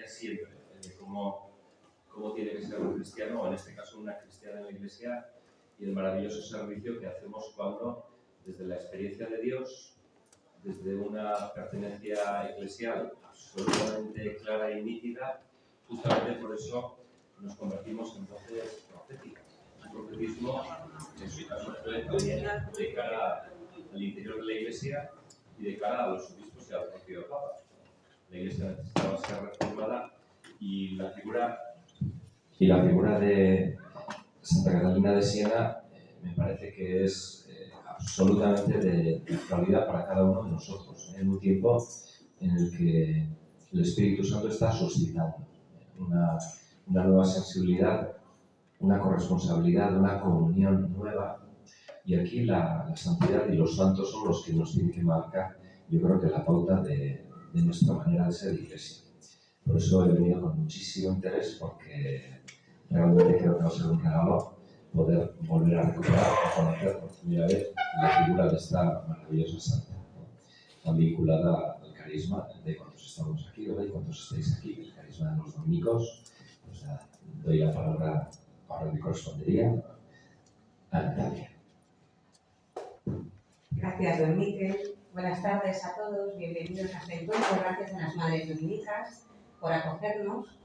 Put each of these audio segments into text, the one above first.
enseña siempre de cómo tiene que ser un cristiano, o en este caso una cristiana en la Iglesia, y el maravilloso servicio que hacemos cuando, desde la experiencia de Dios, desde una pertenencia eclesial absolutamente clara y nítida, justamente por eso nos convertimos en voces proféticas. Un profetismo que en su caso fue también de cara al interior de la Iglesia y de cara a los obispos y al propio Papa. La Iglesia necesitaba ser reformada y la figura de Santa Catalina de Siena me parece que es absolutamente de actualidad para cada uno de nosotros, en un tiempo en el que el Espíritu Santo está suscitando una nueva sensibilidad, una corresponsabilidad, una comunión nueva. Y aquí la santidad y los santos son los que nos tienen que marcar, yo creo que la pauta de nuestra manera de ser iglesia. Por eso he venido con muchísimo interés, porque realmente creo que va a ser un regalo poder volver a recuperar o conocer por primera vez la figura de esta maravillosa santa, ¿no? Tan vinculada al carisma de cuantos estamos aquí, ¿verdad? Y cuantos estáis aquí, el carisma de los dominicos. Pues nada, doy la palabra, ahora me correspondería a Natalia. Gracias, don Miquel. Buenas tardes a todos, bienvenidos a este encuentro. Gracias a las Madres Dominicas por acogernos.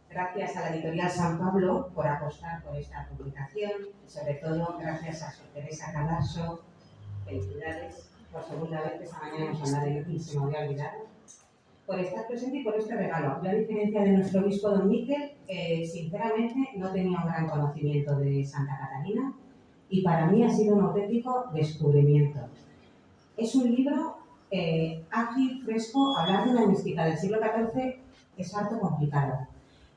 Gracias a la Editorial San Pablo por apostar por esta publicación. Y sobre todo, gracias a Sor Teresa Cadarso. Felicidades por segunda vez, que esta mañana nos hablaré y se me había olvidado. Por estar presente y por este regalo. Yo, a diferencia de nuestro obispo don Miquel, sinceramente no tenía un gran conocimiento de Santa Catalina y para mí ha sido un auténtico descubrimiento. Es un libro ágil, fresco. Hablar de una mística del siglo XIV es harto complicado.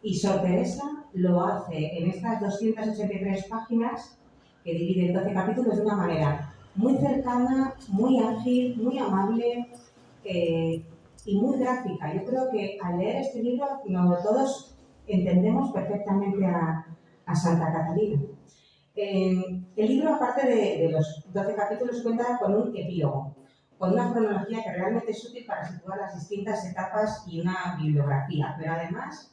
Y Sor Teresa lo hace en estas 283 páginas, que divide en 12 capítulos, de una manera muy cercana, muy ágil, muy amable y muy gráfica. Yo creo que al leer este libro todos entendemos perfectamente a Santa Catalina. El libro, aparte de los 12 capítulos, cuenta con un epílogo, con una cronología que realmente es útil para situar las distintas etapas y una bibliografía. Pero además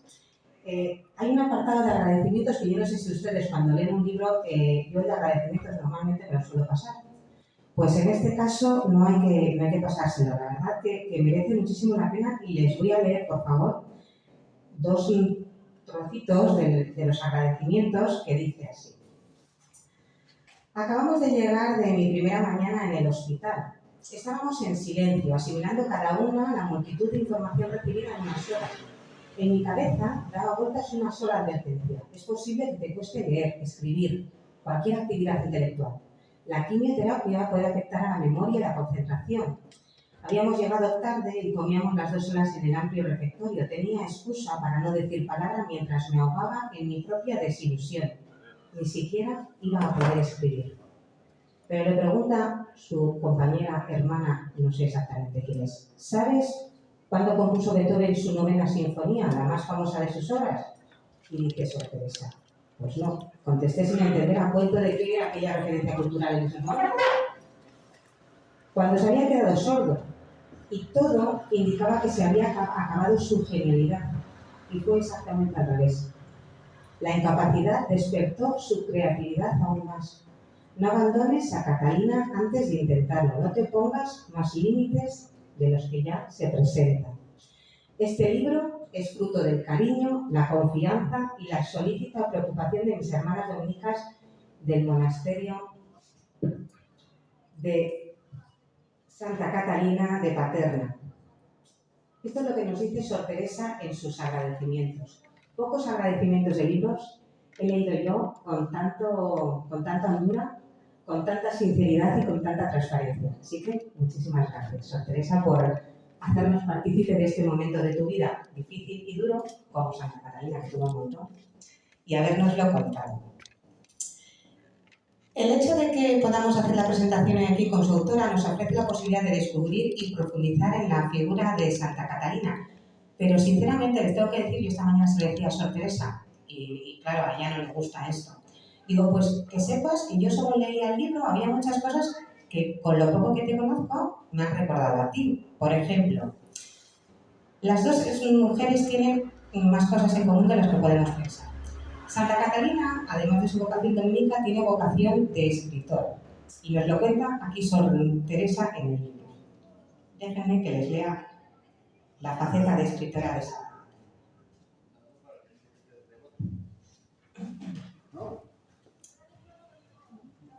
hay un apartado de agradecimientos que yo no sé si ustedes, cuando leen un libro, yo el de agradecimientos normalmente me lo suelo pasar. Pues en este caso no hay que pasárselo. La verdad que merece muchísimo la pena, y les voy a leer, por favor, dos trocitos de los agradecimientos, que dice así. Acabamos de llegar de mi primera mañana en el hospital. Estábamos en silencio, asimilando cada una la multitud de información recibida en unas horas. En mi cabeza daba vueltas una sola advertencia. Es posible que te cueste leer, escribir, cualquier actividad intelectual. La quimioterapia puede afectar a la memoria y la concentración. Habíamos llegado tarde y comíamos las 2 horas en el amplio refectorio. Tenía excusa para no decir palabra mientras me ahogaba en mi propia desilusión. Ni siquiera iba a poder escribir. Pero le pregunta su compañera, hermana, no sé exactamente quién es: ¿sabes cuándo compuso Beethoven su 9ª sinfonía, la más famosa de sus obras? Y dice Sor Teresa: pues no. Contesté sin entender a cuento de qué era aquella referencia cultural en ese momento. Cuando se había quedado sordo, y todo indicaba que se había acabado su genialidad. Y fue exactamente al revés. La incapacidad despertó su creatividad aún más. No abandones a Catalina antes de intentarlo. No te pongas más límites de los que ya se presentan. Este libro es fruto del cariño, la confianza y la solícita preocupación de mis hermanas dominicas del monasterio de Santa Catalina de Paterna. Esto es lo que nos dice Sor Teresa en sus agradecimientos. Pocos agradecimientos de libros he leído yo con tanta hondura, con tanta sinceridad y con tanta transparencia. Así que muchísimas gracias, Sor Teresa, por hacernos partícipe de este momento de tu vida difícil y duro, como Santa Catalina, que tuvo un montón, y habérnoslo contado. El hecho de que podamos hacer la presentación aquí con su autora nos ofrece la posibilidad de descubrir y profundizar en la figura de Santa Catalina. Pero sinceramente les tengo que decir, yo esta mañana se lo decía a Sor Teresa, y claro, a ella no le gusta esto. Digo, pues que sepas que yo solo leía el libro, había muchas cosas que con lo poco que te conozco me han recordado a ti. Por ejemplo, las dos mujeres tienen más cosas en común de las que podemos pensar. Santa Catalina, además de su vocación dominica, tiene vocación de escritora. Y nos lo cuenta aquí Sor Teresa en el libro. Déjenme que les lea la faceta de escritora de Santa.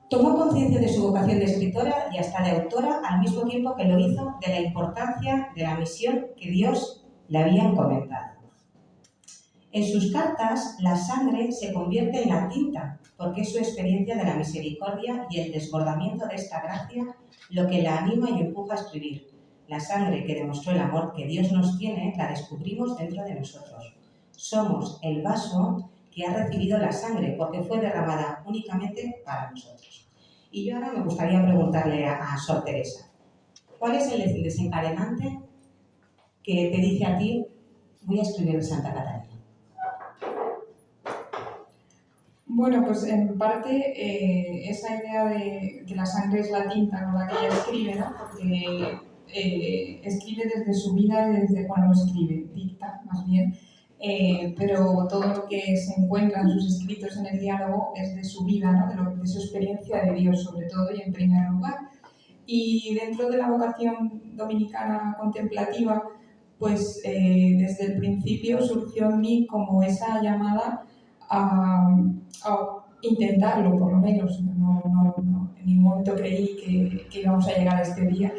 Tomó conciencia de su vocación de escritora y hasta de autora al mismo tiempo que lo hizo de la importancia de la misión que Dios le había encomendado. En sus cartas, la sangre se convierte en la tinta, porque es su experiencia de la misericordia y el desbordamiento de esta gracia lo que la anima y empuja a escribir. La sangre que demostró el amor que Dios nos tiene, la descubrimos dentro de nosotros. Somos el vaso que ha recibido la sangre, porque fue derramada únicamente para nosotros. Y yo ahora me gustaría preguntarle a Sor Teresa, ¿cuál es el desencadenante que te dice a ti, voy a escribir de Santa Catalina? Bueno, pues en parte esa idea de que la sangre es la tinta con la que ella escribe, ¿no? Porque escribe desde su vida y desde cuando escribe, dicta más bien, pero todo lo que se encuentra en sus escritos en el diálogo es de su vida, ¿no? De su experiencia de Dios sobre todo y en primer lugar. Y dentro de la vocación dominicana contemplativa, pues desde el principio surgió en mí como esa llamada a intentarlo, por lo menos. No, en ningún momento creí que íbamos a llegar a este día.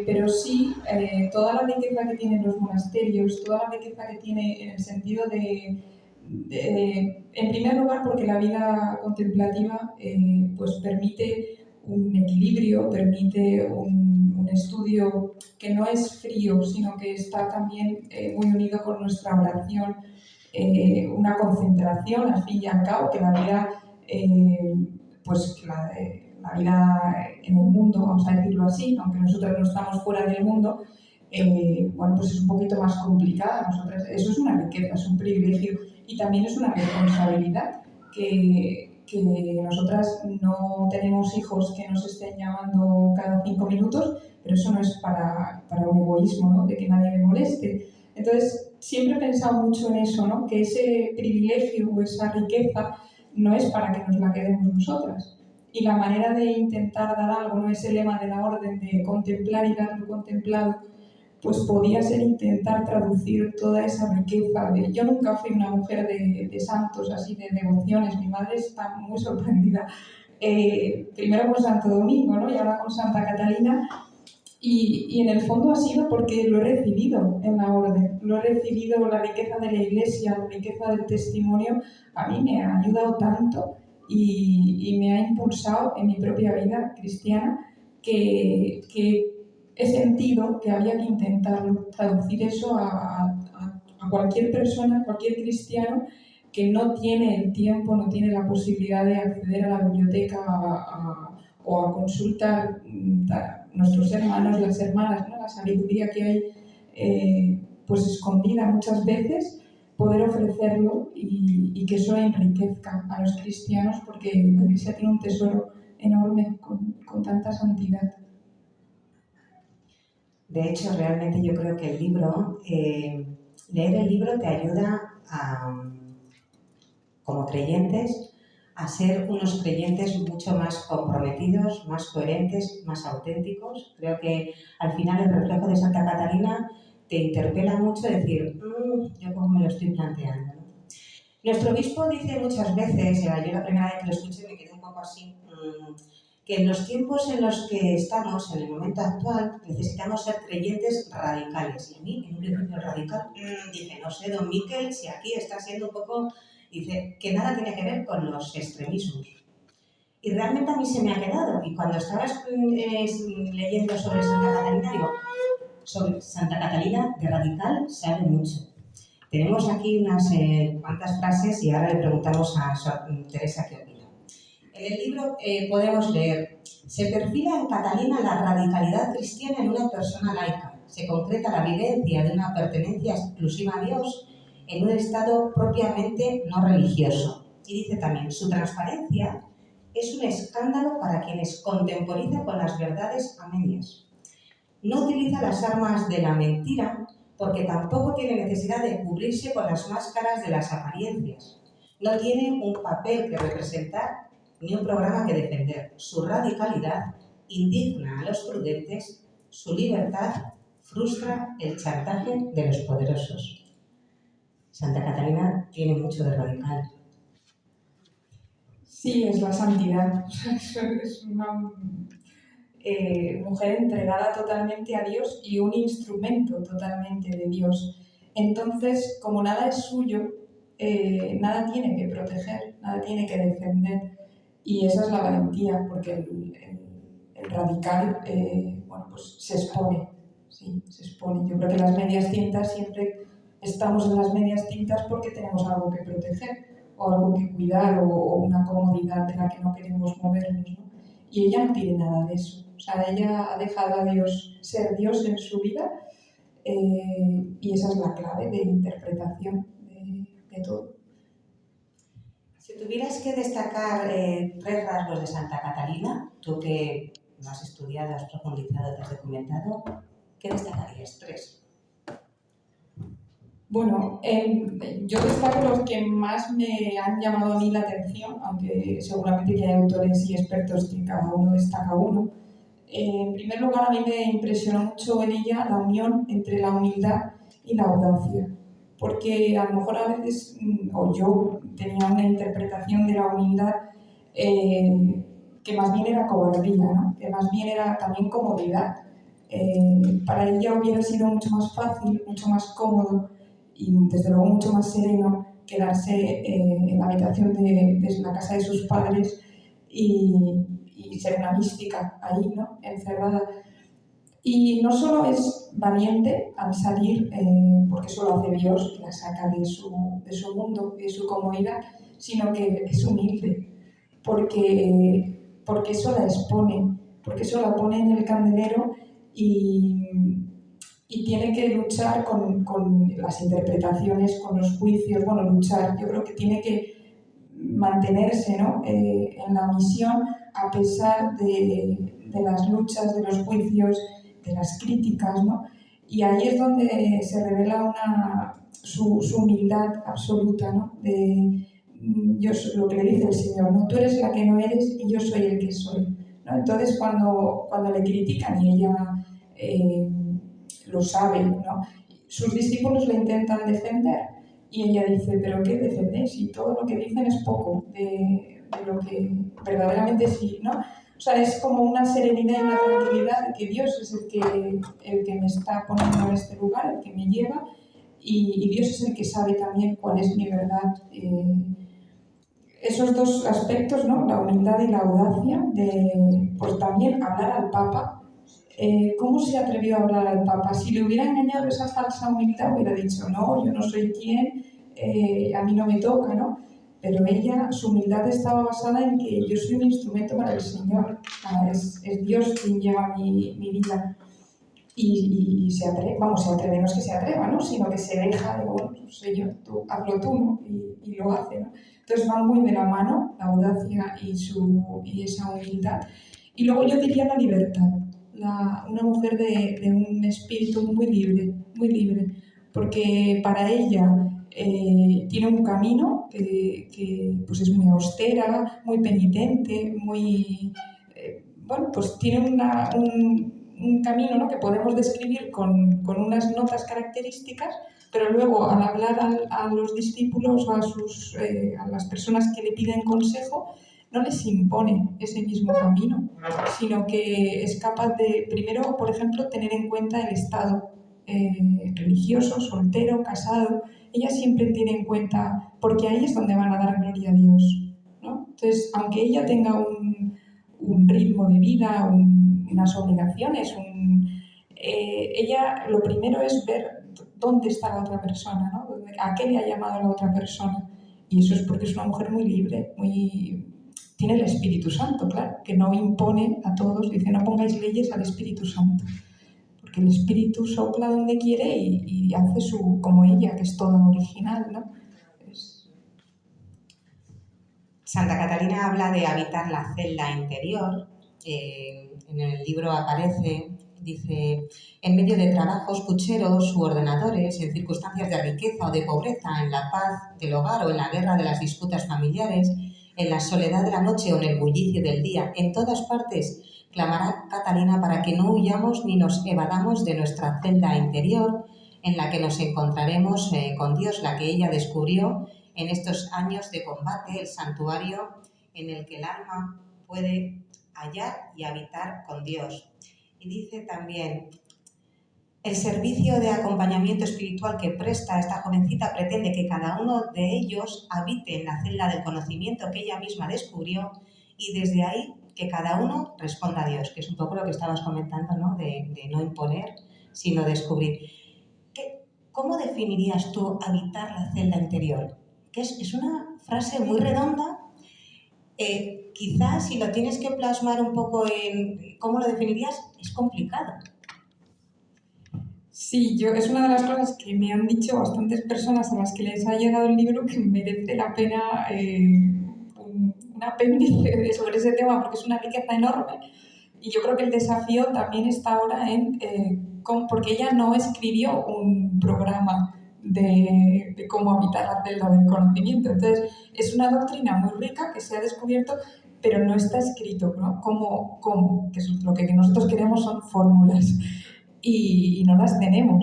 Pero sí, toda la riqueza que tienen los monasterios, toda la riqueza que tiene en el sentido en primer lugar, porque la vida contemplativa pues permite un equilibrio, permite un estudio que no es frío, sino que está también muy unido con nuestra oración, una concentración, al fin y al cabo, que la vida, pues la vida en el mundo, vamos a decirlo así, aunque nosotros no estamos fuera del mundo, bueno, pues es un poquito más complicada. Eso es una riqueza, es un privilegio y también es una responsabilidad que nosotras no tenemos hijos que nos estén llamando cada 5 minutos, pero eso no es para un egoísmo, ¿no? De que nadie me moleste. Entonces, siempre he pensado mucho en eso, ¿no? Que ese privilegio o esa riqueza no es para que nos la quedemos nosotras. Y la manera de intentar dar algo, ¿no? Ese lema de la orden de contemplar y dar lo contemplado, pues podía ser intentar traducir toda esa riqueza. Yo nunca fui una mujer de santos, así de devociones. Mi madre está muy sorprendida. Primero con Santo Domingo, ¿no? Y ahora con Santa Catalina. Y en el fondo ha sido porque lo he recibido en la orden. Lo he recibido, la riqueza de la Iglesia, la riqueza del testimonio. A mí me ha ayudado tanto y me ha impulsado en mi propia vida cristiana que he sentido que había que intentar traducir eso a cualquier persona, a cualquier cristiano que no tiene el tiempo, no tiene la posibilidad de acceder a la biblioteca o a consultar a nuestros hermanos, las hermanas, ¿no? La sabiduría que hay pues escondida muchas veces, poder ofrecerlo y que eso enriquezca a los cristianos, porque la Iglesia tiene un tesoro enorme con tanta santidad. De hecho, realmente yo creo que el libro, leer el libro te ayuda como creyentes, a ser unos creyentes mucho más comprometidos, más coherentes, más auténticos. Creo que al final el reflejo de Santa Catalina te interpela mucho decir, yo cómo me lo estoy planteando, ¿no? Nuestro obispo dice muchas veces, yo la primera vez que lo escuché me quedé un poco así, que en los tiempos en los que estamos, en el momento actual, necesitamos ser creyentes radicales. Y a mí, en un principio radical, dije, no sé, don Miquel, si aquí está siendo un poco... Dice que nada tiene que ver con los extremismos. Y realmente a mí se me ha quedado. Y cuando estaba leyendo sobre Santa Catalina, digo, sobre Santa Catalina de radical sabe mucho. Tenemos aquí unas cuantas frases y ahora le preguntamos a Sor Teresa qué opina. En el libro podemos leer, se perfila en Catalina la radicalidad cristiana en una persona laica. Se concreta la vivencia de una pertenencia exclusiva a Dios en un estado propiamente no religioso. Y dice también, su transparencia es un escándalo para quienes contemporizan con las verdades a medias. No utiliza las armas de la mentira porque tampoco tiene necesidad de cubrirse con las máscaras de las apariencias. No tiene un papel que representar ni un programa que defender. Su radicalidad indigna a los prudentes, su libertad frustra el chantaje de los poderosos. Santa Catalina tiene mucho de radical. Sí, es la santidad. Es una mujer entregada totalmente a Dios y un instrumento totalmente de Dios. Entonces, como nada es suyo, nada tiene que proteger, nada tiene que defender. Y esa es la valentía, porque el radical bueno, pues se expone. Sí, se expone. Yo creo que las medias tintas siempre estamos en las medias tintas porque tenemos algo que proteger o algo que cuidar o una comodidad de la que no queremos movernos, ¿no? Y ella no tiene nada de eso. O sea, ella ha dejado a Dios ser Dios en su vida y esa es la clave de interpretación de todo. Si tuvieras que destacar 3 rasgos de Santa Catalina, tú que lo has estudiado, has profundizado, te has documentado, ¿qué destacarías? 3. Bueno, yo destaco los que más me han llamado a mí la atención, aunque seguramente que hay autores y expertos que cada uno destaca uno. En primer lugar, a mí me impresionó mucho en ella la unión entre la humildad y la audacia, porque a lo mejor a veces, o yo tenía una interpretación de la humildad que más bien era cobardía, ¿no? Que más bien era también comodidad. Para ella hubiera sido mucho más fácil, mucho más cómodo y desde luego mucho más sereno quedarse en la habitación de la casa de sus padres y ser una mística ahí, ¿no? Encerrada. Y no solo es valiente al salir, porque eso lo hace Dios, la saca de su mundo, de su comodidad, sino que es humilde, porque eso la expone, porque eso la pone en el candelero y tiene que luchar con las interpretaciones, con los juicios, bueno, luchar, yo creo que tiene que mantenerse, ¿no? En la misión a pesar de las luchas, de los juicios, de las críticas, ¿no? Y ahí es donde se revela su humildad absoluta, ¿no? Lo que le dice el Señor, ¿no? Tú eres la que no eres y yo soy el que soy, ¿no? Entonces cuando le critican y ella lo sabe, ¿no? Sus discípulos le intentan defender y ella dice, ¿pero qué defendéis? Si todo lo que dicen es poco de lo que verdaderamente sí, ¿no? O sea, es como una serenidad y una tranquilidad de que Dios es el que me está poniendo en este lugar, el que me lleva y Dios es el que sabe también cuál es mi verdad. Esos 2 aspectos, ¿no? La humildad y la audacia, pues también hablar al Papa. ¿Cómo se atrevió a hablar al Papa? Si le hubiera engañado esa falsa humildad, hubiera dicho, no, yo no soy quien, a mí no me toca, ¿no? Pero ella, su humildad estaba basada en que yo soy un instrumento para el Señor, es Dios quien lleva mi vida. Y se atreve, no es que se atreva, ¿no? Sino que se deja de, bueno, no sé yo, tú, hazlo tú, ¿no? Y lo hace, ¿no? Entonces van muy de la mano la audacia y esa humildad. Y luego yo diría la libertad. Una mujer de un espíritu muy libre, porque para ella tiene un camino que pues es muy austera, muy penitente, muy... bueno, pues tiene un camino, ¿no? Que podemos describir con unas notas características, pero luego al hablar a los discípulos o a las personas que le piden consejo, no les impone ese mismo camino, sino que es capaz de, primero, por ejemplo, tener en cuenta el estado religioso, soltero, casado. Ella siempre tiene en cuenta, porque ahí es donde van a dar gloria a Dios, ¿no? Entonces, aunque ella tenga un ritmo de vida, unas obligaciones, ella lo primero es ver dónde está la otra persona, ¿no? A qué le ha llamado la otra persona. Y eso es porque es una mujer muy libre, tiene el Espíritu Santo, claro, que no impone a todos, dice no pongáis leyes al Espíritu Santo, porque el Espíritu sopla donde quiere y hace como ella, que es toda original, ¿no? Santa Catalina habla de habitar la celda interior. En el libro aparece dice, en medio de trabajos pucheros u ordenadores, en circunstancias de riqueza o de pobreza, en la paz del hogar o en la guerra de las disputas familiares, en la soledad de la noche o en el bullicio del día, en todas partes clamará Catalina para que no huyamos ni nos evadamos de nuestra celda interior, en la que nos encontraremos con Dios, la que ella descubrió en estos años de combate, el santuario en el que el alma puede hallar y habitar con Dios. Y dice también, el servicio de acompañamiento espiritual que presta esta jovencita pretende que cada uno de ellos habite en la celda del conocimiento que ella misma descubrió y desde ahí que cada uno responda a Dios, que es un poco lo que estabas comentando, ¿no? De no imponer, sino descubrir. ¿Cómo definirías tú habitar la celda interior? Que es una frase muy redonda. Quizás si lo tienes que plasmar un poco en cómo lo definirías, es complicado. Sí, es una de las cosas que me han dicho bastantes personas a las que les ha llegado el libro que merece la pena un apéndice sobre ese tema porque es una riqueza enorme. Y yo creo que el desafío también está ahora porque ella no escribió un programa de cómo habitar la celda del conocimiento. Entonces, es una doctrina muy rica que se ha descubierto, pero no está escrito, ¿no? ¿Cómo? Que es lo que nosotros queremos son fórmulas y no las tenemos.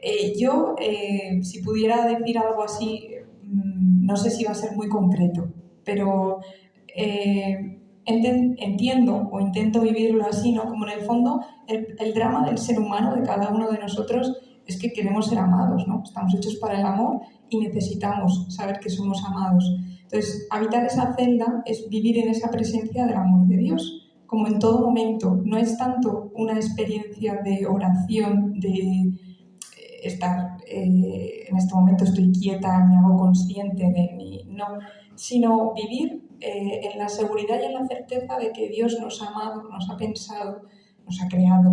Si pudiera decir algo así, no sé si va a ser muy concreto, pero entiendo o intento vivirlo así, ¿no? Como en el fondo el drama del ser humano, de cada uno de nosotros, es que queremos ser amados, ¿no? Estamos hechos para el amor y necesitamos saber que somos amados. Entonces, habitar esa celda es vivir en esa presencia del amor de Dios, como en todo momento. No es tanto una experiencia de oración, de estar, en este momento estoy quieta, me hago consciente de mí, no, sino vivir en la seguridad y en la certeza de que Dios nos ha amado, nos ha pensado, nos ha creado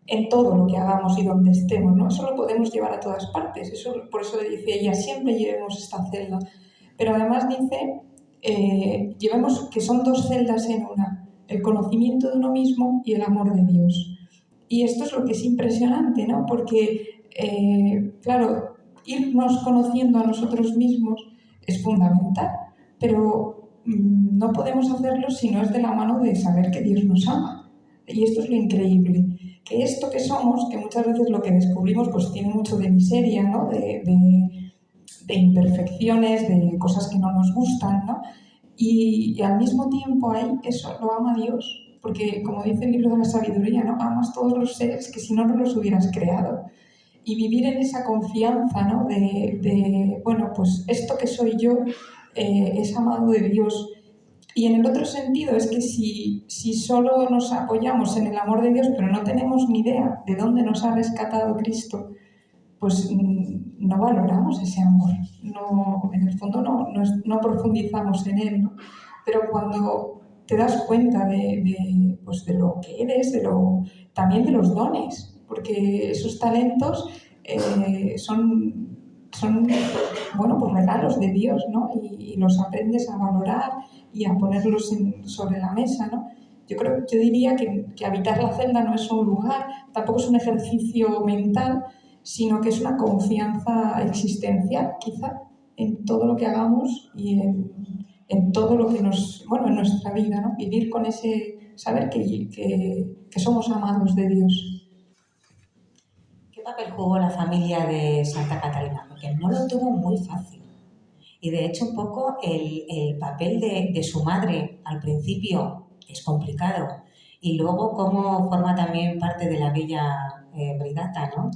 en todo lo que hagamos y donde estemos, ¿no? Eso lo podemos llevar a todas partes, por eso dice ella, siempre llevemos esta celda. Pero además dice, llevemos que son dos celdas en una, el conocimiento de uno mismo y el amor de Dios. Y esto es lo que es impresionante, ¿no? Porque, claro, irnos conociendo a nosotros mismos es fundamental, pero no podemos hacerlo si no es de la mano de saber que Dios nos ama. Y esto es lo increíble, que esto que somos, que muchas veces lo que descubrimos pues tiene mucho de miseria, ¿no? De imperfecciones, de cosas que no nos gustan, ¿no? Y al mismo tiempo ahí eso lo ama Dios, porque como dice el libro de la sabiduría, ¿no? Amas todos los seres que si no, no los hubieras creado. Y vivir en esa confianza, ¿no? Bueno, pues esto que soy yo es amado de Dios. Y en el otro sentido es que si solo nos apoyamos en el amor de Dios, pero no tenemos ni idea de dónde nos ha rescatado Cristo, pues no valoramos ese amor, en el fondo no profundizamos en él, ¿no? Pero cuando te das cuenta de lo que eres, también de los dones, porque esos talentos son bueno, pues regalos de Dios, ¿no? Y los aprendes a valorar y a ponerlos sobre la mesa, ¿no? Yo diría que habitar la celda no es un lugar, tampoco es un ejercicio mental, sino que es una confianza existencial, quizá, en todo lo que hagamos y en todo lo que en nuestra vida, ¿no? Vivir con ese, saber que somos amados de Dios. ¿Qué papel jugó la familia de Santa Catalina? Porque no lo tuvo muy fácil. Y de hecho un poco el papel de su madre al principio es complicado. Y luego cómo forma también parte de la bella Brigata, ¿no?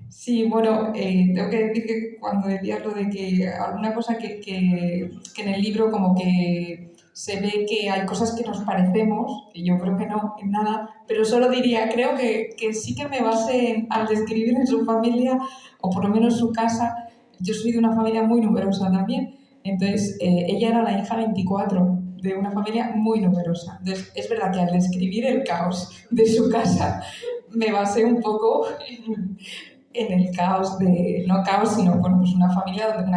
Sí, bueno, tengo que decir que cuando decías lo de que alguna cosa que en el libro como que se ve que hay cosas que nos parecemos, y yo creo que no, en nada, pero solo diría, creo que sí que me base al describir en su familia, o por lo menos su casa. Yo soy de una familia muy numerosa también, entonces ella era la hija 24 de una familia muy numerosa. Entonces es verdad que al describir el caos de su casa me basé un poco en el caos no caos, sino bueno, pues una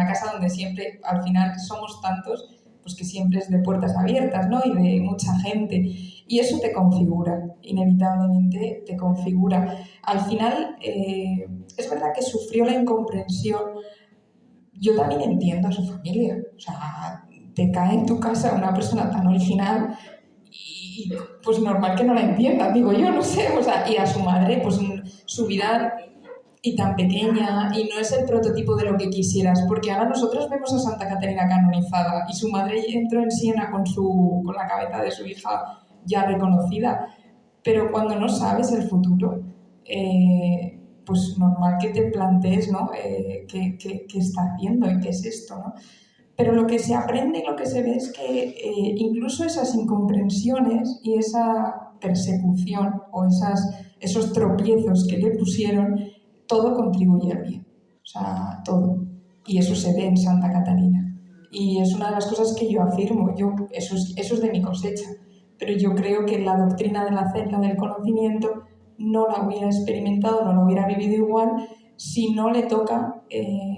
casa donde siempre, al final somos tantos, pues que siempre es de puertas abiertas, ¿no? Y de mucha gente. Y eso te configura, inevitablemente te configura. Al final, es verdad que sufrió la incomprensión. Yo también entiendo a su familia. O sea, te cae en tu casa una persona tan original y pues normal que no la entiendas, digo yo, no sé. O sea, y a su madre, pues su vida y tan pequeña, y no es el prototipo de lo que quisieras, porque ahora nosotros vemos a Santa Catarina canonizada y su madre entró en Siena con la cabeza de su hija ya reconocida, pero cuando no sabes el futuro, pues normal que te plantees, ¿no? ¿Qué está haciendo y qué es esto, ¿no? Pero lo que se aprende y lo que se ve es que incluso esas incomprensiones y esa persecución o esos tropiezos que le pusieron, todo contribuye al bien. O sea, todo. Y eso se ve en Santa Catarina. Y es una de las cosas que yo afirmo. Eso es de mi cosecha. Pero yo creo que la doctrina de la celda del conocimiento no la hubiera experimentado, no la hubiera vivido igual si no le toca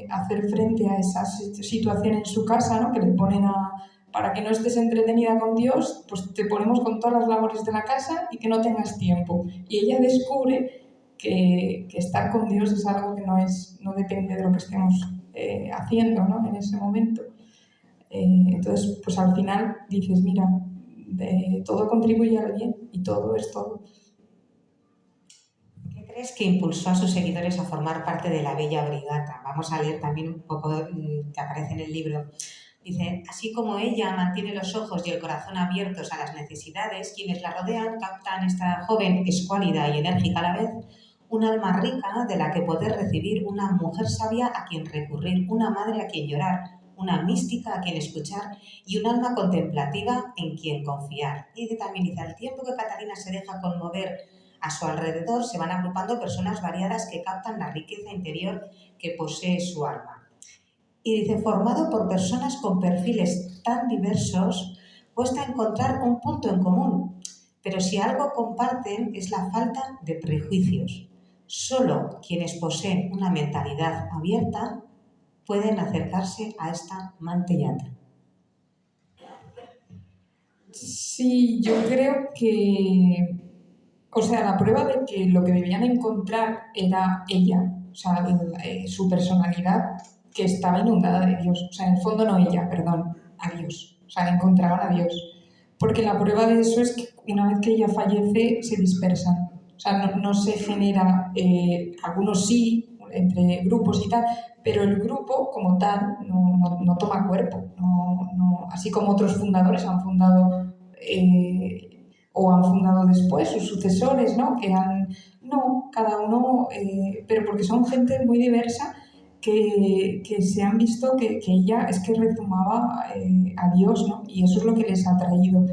hacer frente a esa situación en su casa, ¿no? Que le ponen para que no estés entretenida con Dios, pues te ponemos con todas las labores de la casa y que no tengas tiempo. Y ella descubre que estar con Dios es algo que no depende de lo que estemos haciendo, ¿no? En ese momento. Entonces, pues al final dices, mira, todo contribuye al bien y todo es todo. ¿Qué crees que impulsó a sus seguidores a formar parte de la Bella Brigata? Vamos a leer también un poco que aparece en el libro. Dice, así como ella mantiene los ojos y el corazón abiertos a las necesidades, quienes la rodean captan esta joven escuálida y enérgica a la vez, un alma rica de la que poder recibir, una mujer sabia a quien recurrir, una madre a quien llorar, una mística a quien escuchar y un alma contemplativa en quien confiar. Y también dice, al tiempo que Catalina se deja conmover a su alrededor, se van agrupando personas variadas que captan la riqueza interior que posee su alma. Y dice, formado por personas con perfiles tan diversos, cuesta encontrar un punto en común, pero si algo comparten es la falta de prejuicios. Solo quienes poseen una mentalidad abierta pueden acercarse a esta mantellata. Sí, yo creo que, o sea, la prueba de que lo que debían encontrar era ella, o sea, su personalidad que estaba inundada de Dios. O sea, en el fondo no ella, perdón, a Dios. O sea, encontraban a Dios. Porque la prueba de eso es que una vez que ella fallece, se dispersan. O sea, no se genera, algunos sí, entre grupos y tal, pero el grupo como tal no toma cuerpo. Así como otros fundadores han fundado o han fundado después sus sucesores, ¿no? Cada uno, pero porque son gente muy diversa que se han visto que ella es que rezumaba a Dios, ¿no? Y eso es lo que les ha traído.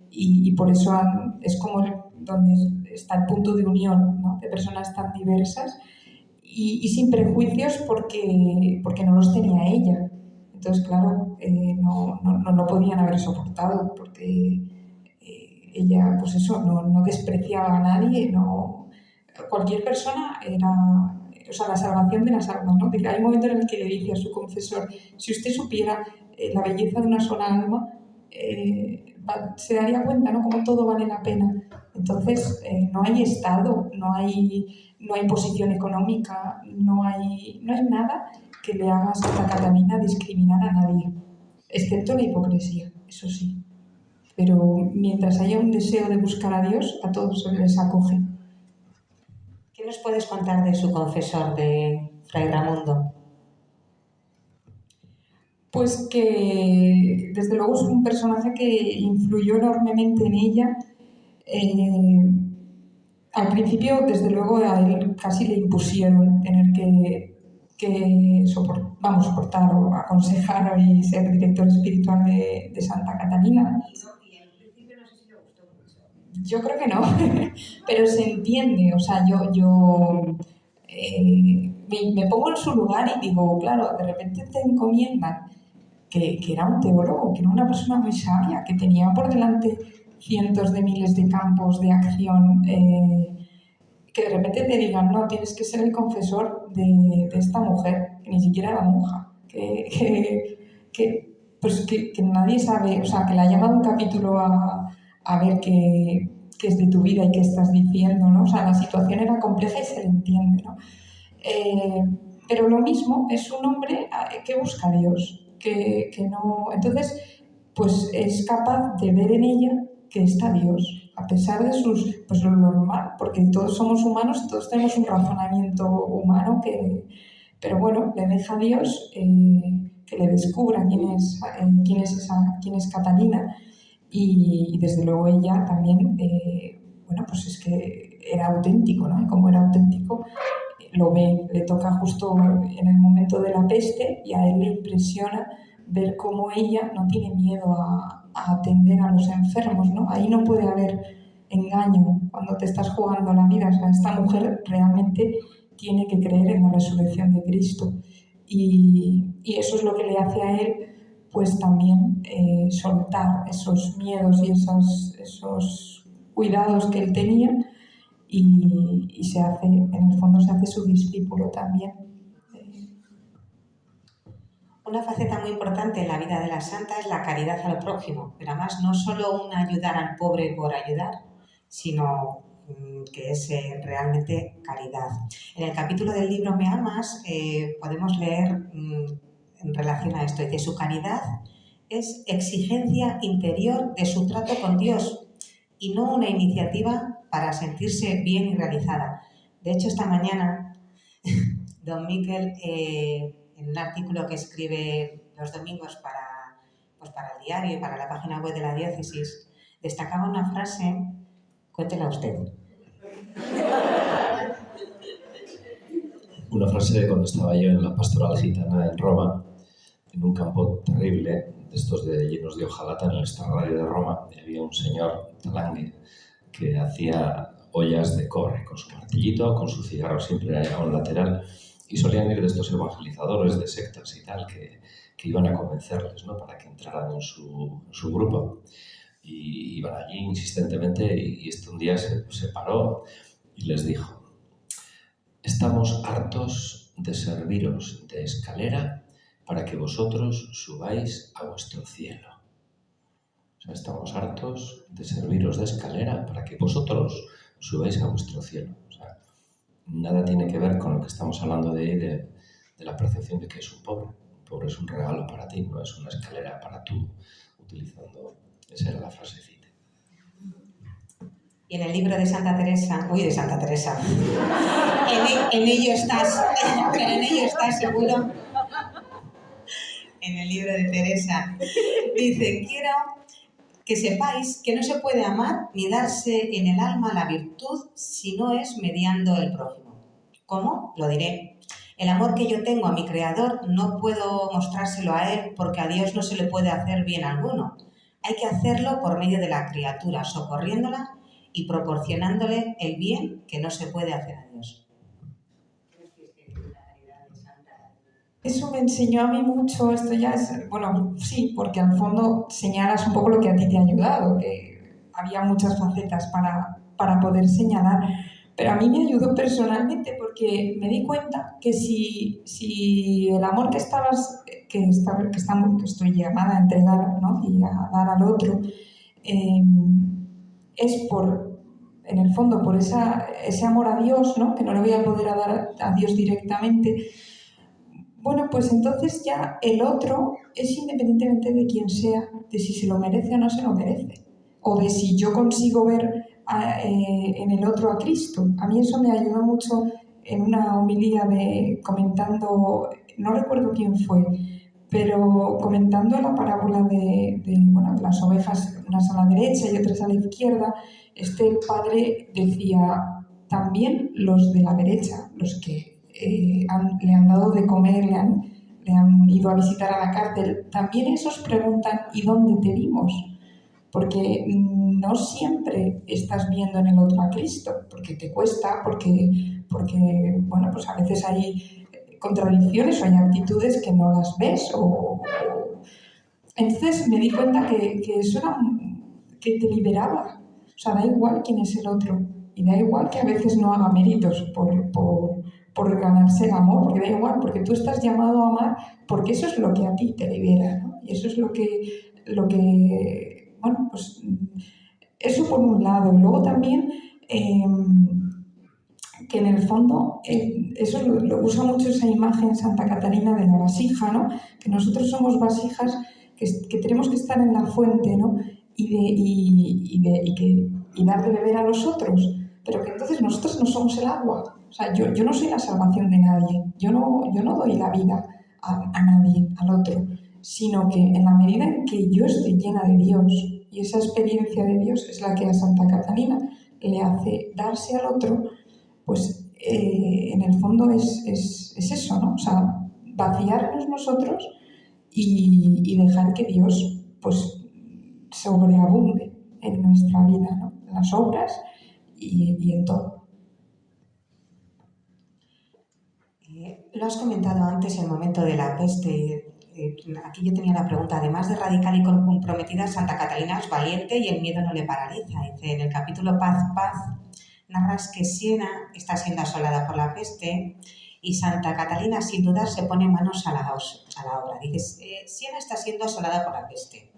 Y por eso es como donde está el punto de unión, ¿no? De personas tan diversas y sin prejuicios porque no los tenía ella. Entonces, claro, no podían haber soportado porque ella, pues eso, no despreciaba a nadie, cualquier persona era, o sea, la salvación de las almas, ¿no? Hay un momento en el que le dice a su confesor, si usted supiera la belleza de una sola alma, se daría cuenta, ¿no? Cómo todo vale la pena. Entonces, no hay Estado, no hay posición económica, no hay nada que le haga a Santa Catalina discriminar a nadie, excepto la hipocresía, eso sí. Pero mientras haya un deseo de buscar a Dios, a todos se les acoge. ¿Qué nos puedes contar de su confesor, de Fray Ramundo? Pues que desde luego es un personaje que influyó enormemente en ella. Al principio, desde luego, a él casi le impusieron tener que soportar o aconsejar y ser director espiritual de Santa Catalina. Y en principio no sé si le gustó mucho. Yo creo que no, pero se entiende. O sea, yo me pongo en su lugar y digo, claro, de repente te encomiendan que era un teólogo, que era una persona muy sabia, que tenía por delante cientos de miles de campos de acción, que de repente te digan, no, tienes que ser el confesor de esta mujer, que ni siquiera era monja, que nadie sabe, o sea, que le ha llamado un capítulo a ver que qué es de tu vida y qué estás diciendo, ¿no? O sea, la situación era compleja y se le entiende, ¿no? Pero lo mismo es un hombre que busca a Dios, que no... Entonces, pues es capaz de ver en ella que está Dios, a pesar de sus... pues lo normal, porque todos somos humanos y todos tenemos un razonamiento humano que... Pero bueno, le deja a Dios que le descubra quién es Catalina y desde luego ella también, bueno, pues es que era auténtico, ¿no? Y como era auténtico, lo ve, le toca justo en el momento de la peste y a él le impresiona ver cómo ella no tiene miedo a atender a los enfermos, ¿no? Ahí no puede haber engaño cuando te estás jugando la vida. O sea, esta mujer realmente tiene que creer en la resurrección de Cristo y eso es lo que le hace a él pues también soltar esos miedos y esos cuidados que él tenía y se hace, en el fondo se hace su discípulo también. Una faceta muy importante en la vida de la santa es la caridad al prójimo, pero además no solo un ayudar al pobre por ayudar, sino que es realmente caridad. En el capítulo del libro Me amas podemos leer en relación a esto, dice, su caridad es exigencia interior de su trato con Dios y no una iniciativa para sentirse bien y realizada. De hecho, esta mañana, don Miquel, en un artículo que escribe los domingos para el diario y para la página web de la diócesis, destacaba una frase, cuéntela usted. Una frase de cuando estaba yo en la pastoral gitana en Roma, en un campo terrible, de estos llenos de hojalata en el extrarradio de Roma, y había un señor talangue que hacía ollas de cobre con su martillito, con su cigarro siempre a un lateral, y solían ir de estos evangelizadores de sectas y tal, que iban a convencerles, ¿no?, para que entraran en su grupo. Y iban allí insistentemente y un día se paró y les dijo: estamos hartos de serviros de escalera para que vosotros subáis a vuestro cielo. O sea, estamos hartos de serviros de escalera para que vosotros subáis a vuestro cielo. O sea, nada tiene que ver con lo que estamos hablando de la percepción de que es un pobre. Un pobre es un regalo para ti, no es una escalera para tú, utilizando... Esa era la frasecita. Y en el libro de Santa Teresa, en ello estás seguro. En el libro de Teresa dice: quiero que sepáis que no se puede amar ni darse en el alma la virtud si no es mediando el prójimo. ¿Cómo? Lo diré. El amor que yo tengo a mi Creador no puedo mostrárselo a Él porque a Dios no se le puede hacer bien alguno. Hay que hacerlo por medio de la criatura, socorriéndola y proporcionándole el bien que no se puede hacer a Dios. Eso me enseñó a mí mucho, esto ya es, bueno, sí, porque al fondo señalas un poco lo que a ti te ha ayudado, que había muchas facetas para poder señalar, pero a mí me ayudó personalmente porque me di cuenta que si el amor que estoy llamada a entregar, ¿no?, y a dar al otro, es en el fondo, por ese amor a Dios, ¿no?, que no le voy a poder dar a Dios directamente, bueno, pues entonces ya el otro es independientemente de quién sea, de si se lo merece o no se lo merece, o de si yo consigo ver en el otro a Cristo. A mí eso me ayudó mucho en una homilía comentando, no recuerdo quién fue, pero comentando la parábola de las ovejas, unas a la derecha y otras a la izquierda, este padre decía: también los de la derecha, los que le han dado de comer, le han ido a visitar a la cárcel, también esos preguntan: ¿y dónde te vimos? Porque no siempre estás viendo en el otro a Cristo, porque te cuesta, porque bueno, pues a veces hay contradicciones o hay actitudes que no las ves. Entonces me di cuenta que eso era que te liberaba. O sea, da igual quién es el otro y da igual que a veces no haga méritos por ganarse el amor, porque da igual, porque tú estás llamado a amar, porque eso es lo que a ti te libera, ¿no? Y eso es lo que bueno, pues eso por un lado. Luego también que en el fondo, eso lo usa mucho esa imagen Santa Catalina de la vasija, ¿no? Que nosotros somos vasijas que tenemos que estar en la fuente, ¿no? Y dar de beber a los otros, pero que entonces nosotros no somos el agua. O sea, yo no soy la salvación de nadie, yo no doy la vida a nadie, al otro, sino que en la medida en que yo estoy llena de Dios, y esa experiencia de Dios es la que a Santa Catalina le hace darse al otro, pues en el fondo es eso, ¿no? O sea, vaciarnos nosotros y dejar que Dios pues sobreabunde en nuestra vida, ¿no? En las obras y en todo. Lo has comentado antes, el momento de la peste. Aquí yo tenía la pregunta, además de radical y comprometida, Santa Catalina es valiente y el miedo no le paraliza. Dice, en el capítulo Paz, narras que Siena está siendo asolada por la peste y Santa Catalina, sin dudar, se pone manos a la obra. Dices, Siena está siendo asolada por la peste.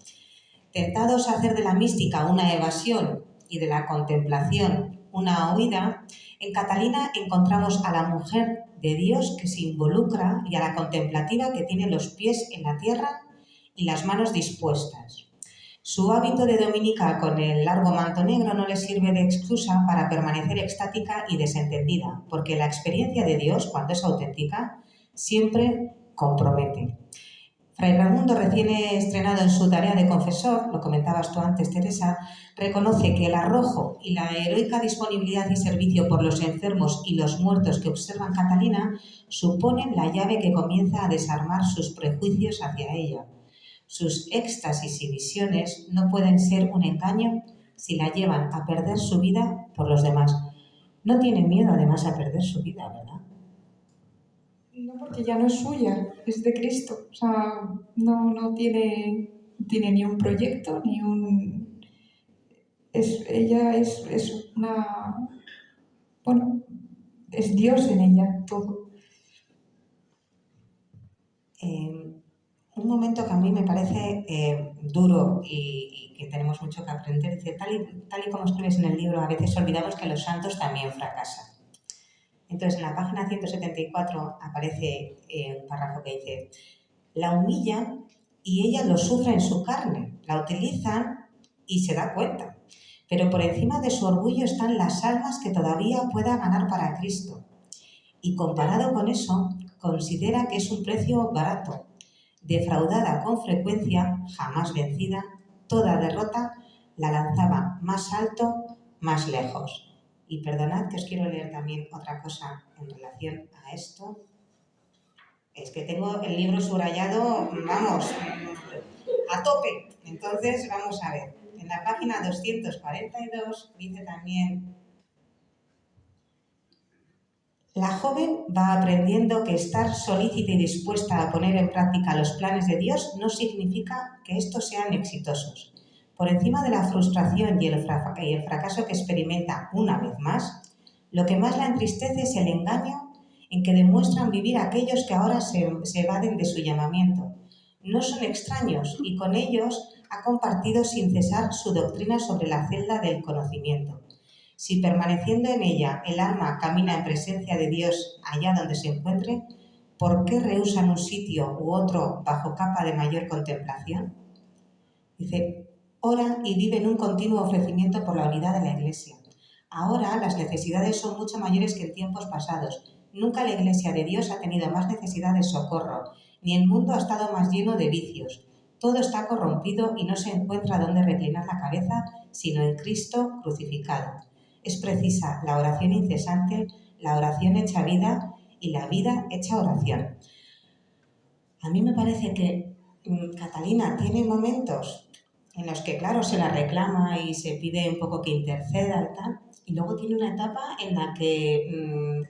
Tentados a hacer de la mística una evasión y de la contemplación una huida, en Catalina encontramos a la mujer de Dios que se involucra y a la contemplativa que tiene los pies en la tierra y las manos dispuestas. Su hábito de dominica con el largo manto negro no le sirve de excusa para permanecer extática y desentendida, porque la experiencia de Dios, cuando es auténtica, siempre compromete. Fray Raimundo, recién estrenado en su tarea de confesor, lo comentabas tú antes, Teresa, reconoce que el arrojo y la heroica disponibilidad y servicio por los enfermos y los muertos que observan Catalina suponen la llave que comienza a desarmar sus prejuicios hacia ella. Sus éxtasis y visiones no pueden ser un engaño si la llevan a perder su vida por los demás. No tiene miedo, además, a perder su vida, ¿verdad? No, porque ya no es suya, es de Cristo. O sea, no tiene ni un proyecto, ni un... ella es una... Bueno, es Dios en ella, todo. Un momento que a mí me parece duro y que tenemos mucho que aprender, dice, tal y como escribes en el libro, a veces olvidamos que los santos también fracasan. Entonces, en la página 174 aparece un párrafo que dice, la humillan y ella lo sufre en su carne, la utilizan y se da cuenta. Pero por encima de su orgullo están las almas que todavía pueda ganar para Cristo. Y comparado con eso, considera que es un precio barato. Defraudada con frecuencia, jamás vencida, toda derrota la lanzaba más alto, más lejos. Y perdonad que os quiero leer también otra cosa en relación a esto. Es que tengo el libro subrayado, vamos, a tope. Entonces, vamos a ver. En la página 242 dice también, la joven va aprendiendo que estar solícita y dispuesta a poner en práctica los planes de Dios no significa que estos sean exitosos. Por encima de la frustración y el fracaso que experimenta una vez más, lo que más la entristece es el engaño en que demuestran vivir aquellos que ahora se evaden de su llamamiento. No son extraños y con ellos ha compartido sin cesar su doctrina sobre la celda del conocimiento. Si permaneciendo en ella el alma camina en presencia de Dios allá donde se encuentre, ¿por qué rehúsan un sitio u otro bajo capa de mayor contemplación? Dice, ora y vive en un continuo ofrecimiento por la unidad de la Iglesia. Ahora las necesidades son mucho mayores que en tiempos pasados. Nunca la Iglesia de Dios ha tenido más necesidad de socorro, ni el mundo ha estado más lleno de vicios. Todo está corrompido y no se encuentra donde reclinar la cabeza, sino en Cristo crucificado. Es precisa la oración incesante, la oración hecha vida y la vida hecha oración. A mí me parece que Catalina tiene momentos en los que, claro, se la reclama y se pide un poco que interceda y tal, y luego tiene una etapa en la que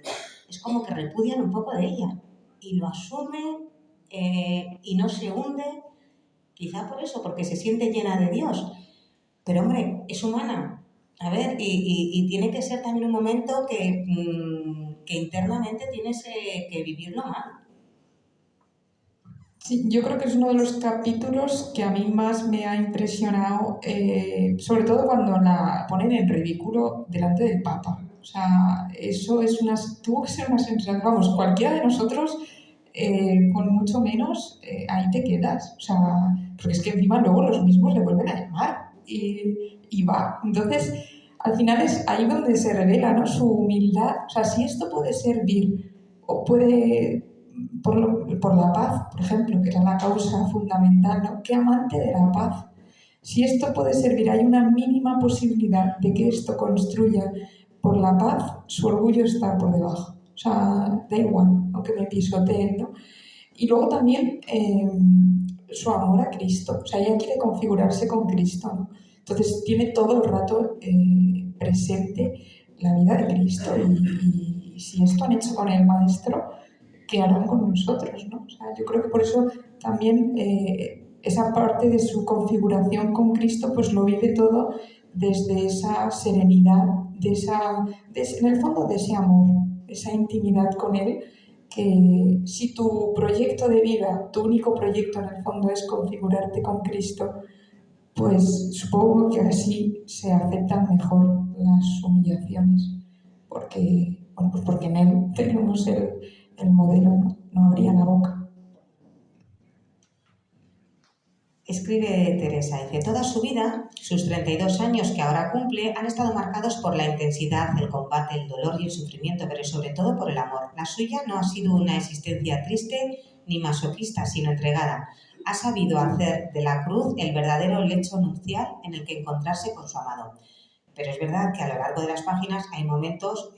es como que repudian un poco de ella y lo asume y no se hunde, quizá por eso, porque se siente llena de Dios. Pero, hombre, es humana. A ver, y tiene que ser también un momento que internamente tienes que vivirlo mal. Sí, yo creo que es uno de los capítulos que a mí más me ha impresionado, sobre todo cuando la ponen en ridículo delante del Papa. O sea, eso es tuvo que ser una sensación, vamos, cualquiera de nosotros, con mucho menos, ahí te quedas. O sea, porque es que encima luego los mismos le vuelven a llamar y va. Entonces, al final es ahí donde se revela, ¿no?, su humildad. O sea, si esto puede servir o puede por la paz, por ejemplo, que era la causa fundamental, ¿no? ¿Qué amante de la paz? Si esto puede servir, hay una mínima posibilidad de que esto construya por la paz, su orgullo está por debajo. O sea, da igual, aunque me pisoteen, ¿no? Y luego también su amor a Cristo. O sea, ella quiere configurarse con Cristo, ¿no? Entonces tiene todo el rato presente la vida de Cristo y si esto han hecho con el Maestro, ¿qué harán con nosotros, ¿no? O sea, yo creo que por eso también esa parte de su configuración con Cristo pues lo vive todo desde esa serenidad, en el fondo de ese amor, esa intimidad con Él, que si tu proyecto de vida, tu único proyecto en el fondo es configurarte con Cristo, pues supongo que así se aceptan mejor las humillaciones, porque, bueno, pues porque en Él tenemos el modelo, ¿no? No abría la boca. Escribe Teresa, dice, toda su vida, sus 32 años que ahora cumple, han estado marcados por la intensidad, el combate, el dolor y el sufrimiento, pero sobre todo por el amor. La suya no ha sido una existencia triste ni masoquista, sino entregada. Ha sabido hacer de la cruz el verdadero lecho nupcial en el que encontrarse con su amado. Pero es verdad que a lo largo de las páginas hay momentos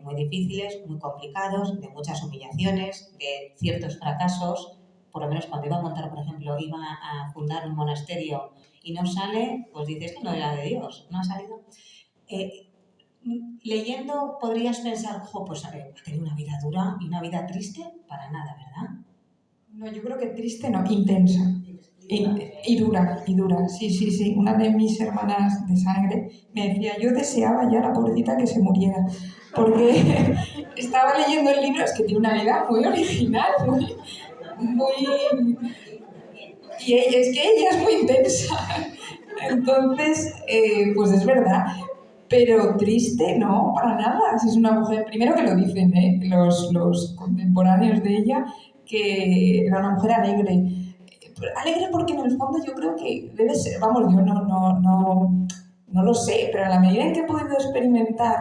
muy difíciles, muy complicados, de muchas humillaciones, de ciertos fracasos. Por lo menos cuando iba a montar, por ejemplo, iba a fundar un monasterio y no sale, pues dices que no era de Dios, no ha salido. Leyendo podrías pensar, pues ha tenido una vida dura y una vida triste, para nada, ¿verdad? No, yo creo que triste no, intensa. Y dura, sí. Una de mis hermanas de sangre me decía, yo deseaba ya la pobrecita que se muriera, porque estaba leyendo el libro, es que tiene una vida muy original, y es que ella es muy intensa. Entonces, pues es verdad. Pero triste, no, para nada. Si es una mujer, primero que lo dicen los contemporáneos de ella, que era una mujer alegre. Alegre porque en el fondo yo creo que debe ser, vamos, yo no lo sé, pero en la medida en que he podido experimentar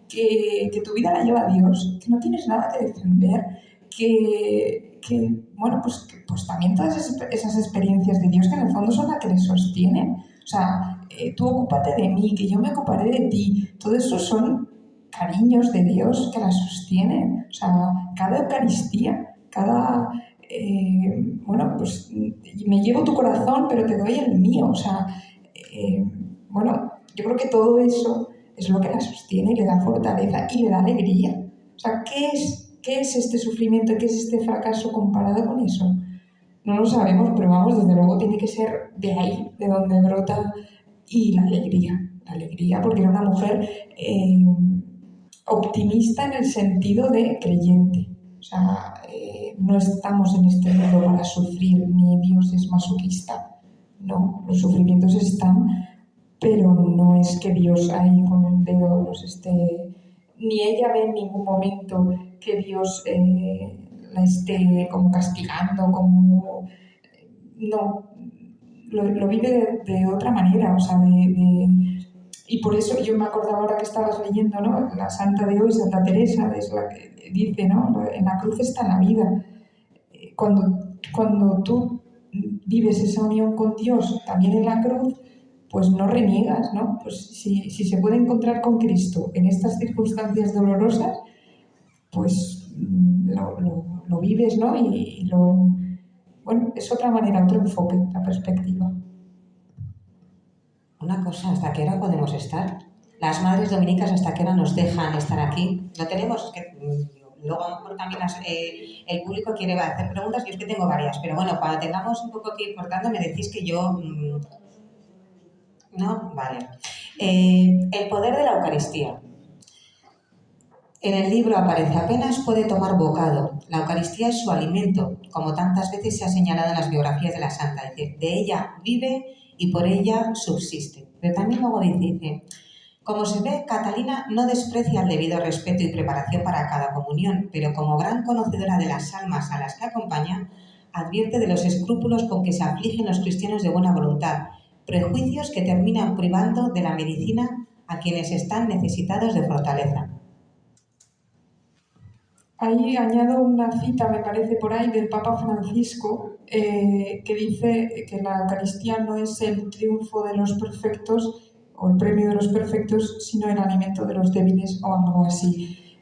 que tu vida la lleva Dios, que no tienes nada que defender, bueno, pues también todas esas experiencias de Dios que en el fondo son las que le sostienen. O sea, tú ocúpate de mí, que yo me ocuparé de ti. Todo eso son cariños de Dios que la sostienen. O sea, cada Eucaristía, bueno, pues me llevo tu corazón, pero te doy el mío. O sea, bueno, yo creo que todo eso es lo que la sostiene y le da fortaleza y le da alegría. O sea, ¿qué es este sufrimiento? ¿Qué es este fracaso comparado con eso? No lo sabemos, pero vamos, desde luego tiene que ser de ahí, de donde brota, y la alegría, porque era una mujer optimista en el sentido de creyente. O sea, no estamos en este mundo para sufrir, ni Dios es masoquista. No, los sufrimientos están, pero no es que Dios ahí con un dedo los esté... Ni ella ve en ningún momento que Dios la esté como castigando, como... No, lo vive de otra manera, o sea, y por eso yo me acordaba ahora que estabas leyendo, ¿no? La santa de hoy, Santa Teresa, es la que dice, ¿no? En la cruz está la vida. Cuando tú vives esa unión con Dios también en la cruz, pues no reniegas, ¿no? Pues si se puede encontrar con Cristo en estas circunstancias dolorosas, pues lo vives, ¿no? Y bueno, es otra manera, otro enfoque, la perspectiva. Una cosa, ¿hasta qué hora podemos estar? Las madres dominicas, ¿hasta qué hora nos dejan estar aquí? No tenemos, es que luego a lo mejor también el público quiere hacer preguntas, yo es que tengo varias, pero bueno, cuando tengamos un poco que ir cortando me decís que yo... ¿No? Vale. El poder de la Eucaristía. En el libro aparece: apenas puede tomar bocado. La Eucaristía es su alimento, como tantas veces se ha señalado en las biografías de la Santa. Dice, de ella vive y por ella subsiste. Pero también luego dice, como se ve, Catalina no desprecia el debido respeto y preparación para cada comunión, pero como gran conocedora de las almas a las que acompaña, advierte de los escrúpulos con que se afligen los cristianos de buena voluntad, prejuicios que terminan privando de la medicina a quienes están necesitados de fortaleza. Ahí añado una cita, me parece por ahí, del Papa Francisco, que dice que la Eucaristía no es el triunfo de los perfectos o el premio de los perfectos, sino el alimento de los débiles o algo así.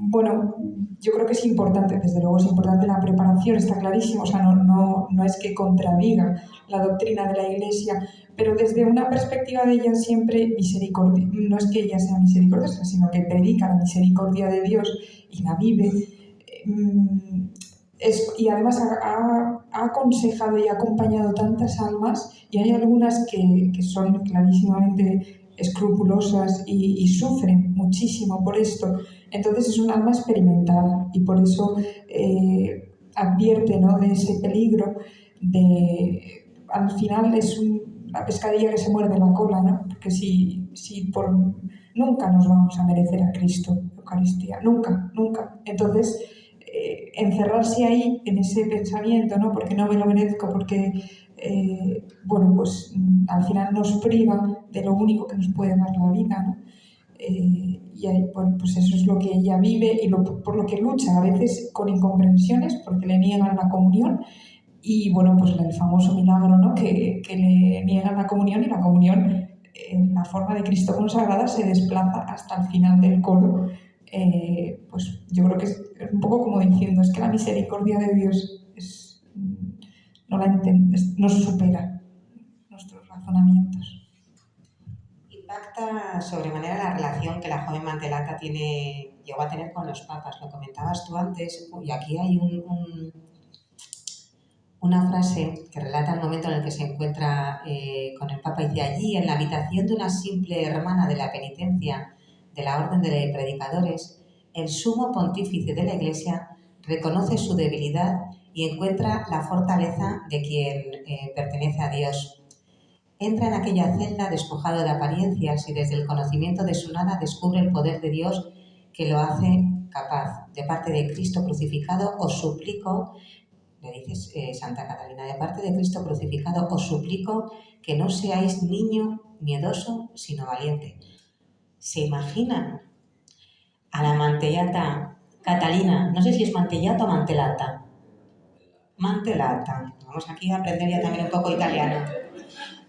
Bueno, yo creo que es importante, desde luego es importante la preparación, está clarísimo, o sea, no es que contradiga la doctrina de la Iglesia, pero desde una perspectiva de ella siempre misericordia, no es que ella sea misericordiosa, sino que predica la misericordia de Dios y la vive, y además ha aconsejado y ha acompañado tantas almas, y hay algunas que son clarísimamente escrupulosas y sufren muchísimo por esto. Entonces es un alma experimentada y por eso advierte, ¿no?, de ese peligro al final es la pescadilla que se muerde la cola, ¿no? Porque nunca nos vamos a merecer a Cristo, Eucaristía, nunca. Entonces, encerrarse ahí en ese pensamiento, ¿no?, porque no me lo merezco, porque pues al final nos priva de lo único que nos puede dar la vida, ¿no? Pues eso es lo que ella vive y por lo que lucha, a veces con incomprensiones, porque le niegan la comunión, y bueno, pues el famoso milagro, ¿no?, que le niegan la comunión, y la comunión en la forma de Cristo consagrada se desplaza hasta el final del coro. Pues yo creo que es un poco como diciendo, es que la misericordia de Dios no supera nuestros razonamientos. Impacta sobremanera la relación que la joven Mantelata llegó a tener con los papas. Lo comentabas tú antes, y aquí hay una frase que relata el momento en el que se encuentra con el Papa. Dice, allí, en la habitación de una simple hermana de la penitencia de la Orden de Predicadores, el sumo pontífice de la Iglesia reconoce su debilidad y encuentra la fortaleza de quien pertenece a Dios. Entra en aquella celda despojado de apariencias y desde el conocimiento de su nada descubre el poder de Dios que lo hace capaz. De parte de Cristo crucificado os suplico, le dice Santa Catalina, de parte de Cristo crucificado os suplico que no seáis niño miedoso, sino valiente. ¿Se imaginan a la Mantellata Catalina? No sé si es Mantellata o Mantelata. Mantelata. Vamos aquí a aprender ya también un poco italiano.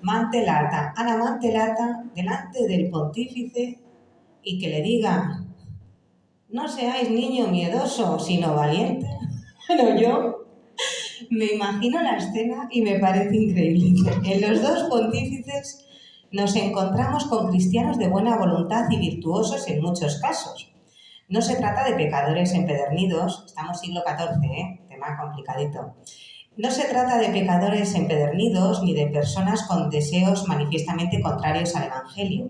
Mantelata, a la Mantelata delante del pontífice y que le diga, no seáis niño miedoso, sino valiente. Bueno, yo me imagino la escena y me parece increíble. En los dos pontífices nos encontramos con cristianos de buena voluntad y virtuosos en muchos casos. No se trata de pecadores empedernidos, estamos siglo XIV, tema complicadito. No se trata de pecadores empedernidos ni de personas con deseos manifiestamente contrarios al Evangelio,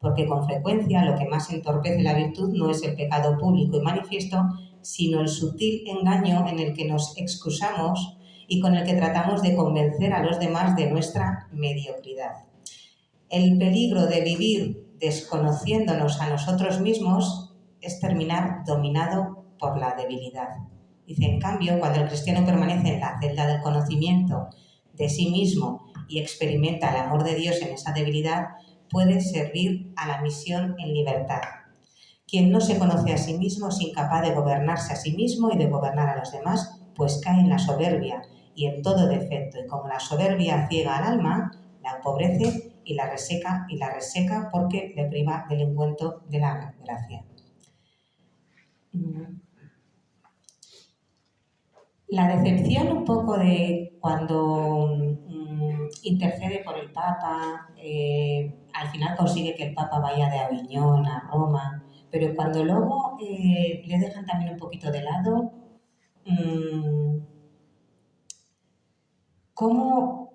porque con frecuencia lo que más entorpece la virtud no es el pecado público y manifiesto, sino el sutil engaño en el que nos excusamos y con el que tratamos de convencer a los demás de nuestra mediocridad. El peligro de vivir desconociéndonos a nosotros mismos es terminar dominado por la debilidad. Dice, en cambio, cuando el cristiano permanece en la celda del conocimiento de sí mismo y experimenta el amor de Dios en esa debilidad, puede servir a la misión en libertad. Quien no se conoce a sí mismo es incapaz de gobernarse a sí mismo y de gobernar a los demás, pues cae en la soberbia y en todo defecto. Y como la soberbia ciega al alma, la empobrece y la reseca porque le priva del encuentro de la gracia. La decepción un poco de cuando intercede por el Papa, al final consigue que el Papa vaya de Aviñón a Roma, pero cuando luego le dejan también un poquito de lado, cómo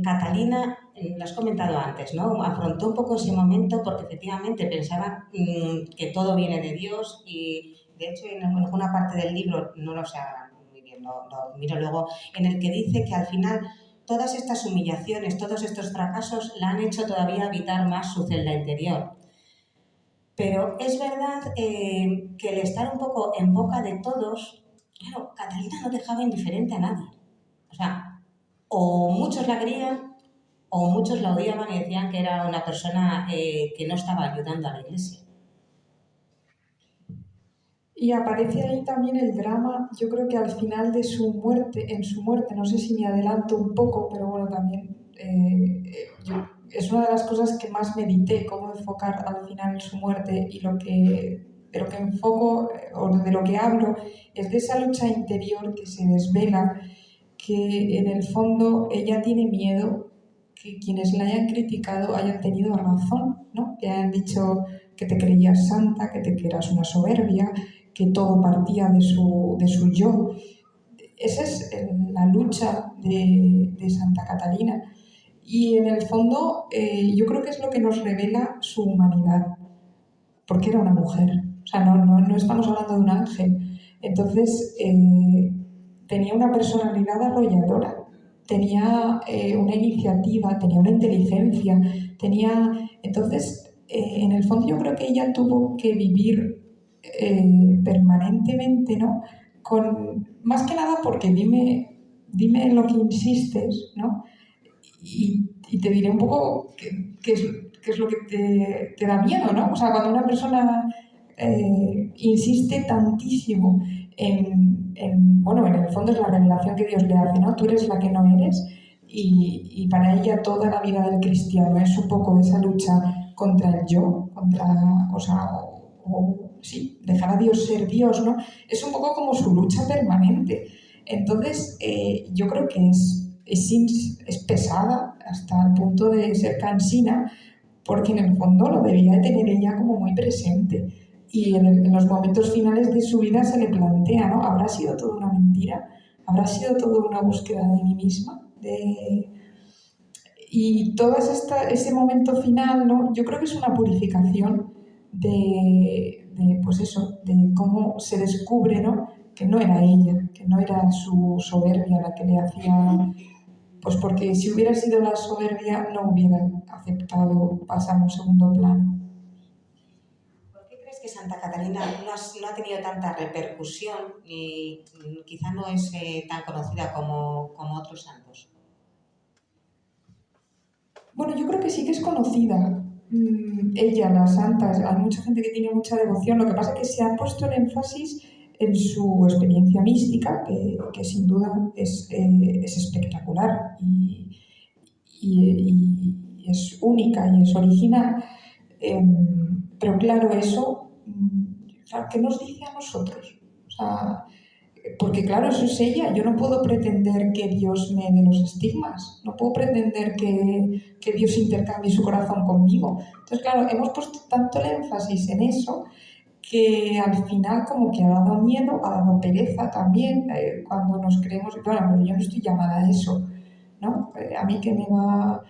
Catalina lo has comentado antes, ¿no? Afrontó un poco ese momento porque efectivamente pensaba que todo viene de Dios y de hecho en alguna parte del libro, no lo sé ahora muy bien, lo miro luego, en el que dice que al final todas estas humillaciones, todos estos fracasos la han hecho todavía habitar más su celda interior. Pero es verdad que el estar un poco en boca de todos, claro, Catalina no dejaba indiferente a nadie. O sea, o muchos la querían o muchos la odiaban y decían que era una persona que no estaba ayudando a la Iglesia. Y aparece ahí también el drama, yo creo que al final de su muerte, en su muerte, no sé si me adelanto un poco, pero bueno, también es una de las cosas que más medité, cómo enfocar al final su muerte y de lo que enfoco o de lo que hablo es de esa lucha interior que se desvela, que en el fondo ella tiene miedo que quienes la hayan criticado hayan tenido razón, ¿no? Que hayan dicho que te creías santa, que eras una soberbia, que todo partía de su yo. Esa es la lucha de Santa Catalina. Y en el fondo yo creo que es lo que nos revela su humanidad, porque era una mujer. O sea, no estamos hablando de un ángel. Entonces, tenía una personalidad arrolladora, tenía una iniciativa, tenía una inteligencia, Entonces, en el fondo yo creo que ella tuvo que vivir permanentemente, ¿no? Más que nada porque dime en lo que insistes, ¿no? Y te diré un poco qué es lo que te da miedo, ¿no? O sea, cuando una persona insiste tantísimo bueno, en el fondo es la revelación que Dios le hace, ¿no? Tú eres la que no eres y para ella toda la vida del cristiano es un poco esa lucha contra el yo, sí, dejar a Dios ser Dios, ¿no? Es un poco como su lucha permanente. Entonces, yo creo que es pesada hasta el punto de ser cansina, porque en el fondo lo debía de tener ella como muy presente. Y en los momentos finales de su vida se le plantea, ¿no? ¿Habrá sido todo una mentira? ¿Habrá sido todo una búsqueda de mí misma? Y todo ese momento final, ¿no? Yo creo que es una purificación pues eso, de cómo se descubre, ¿no? Que no era ella, que no era su soberbia la que le hacía... Pues porque si hubiera sido la soberbia no hubiera aceptado pasar a un segundo plano. ¿Por qué crees que Santa Catalina no ha tenido tanta repercusión y quizá no es tan conocida como otros santos? Bueno, yo creo que sí que es conocida. Ella, la santa, hay mucha gente que tiene mucha devoción. Lo que pasa es que se ha puesto el énfasis en su experiencia mística, que sin duda es espectacular y es única y es original. Pero claro, eso, ¿qué nos dice a nosotros? O sea, porque claro, eso es ella. Yo no puedo pretender que Dios me dé los estigmas. No puedo pretender que Dios intercambie su corazón conmigo. Entonces, claro, hemos puesto tanto el énfasis en eso que al final como que ha dado miedo, ha dado pereza también, cuando nos creemos, bueno, pero yo no estoy llamada a eso, ¿no? A mí que me va...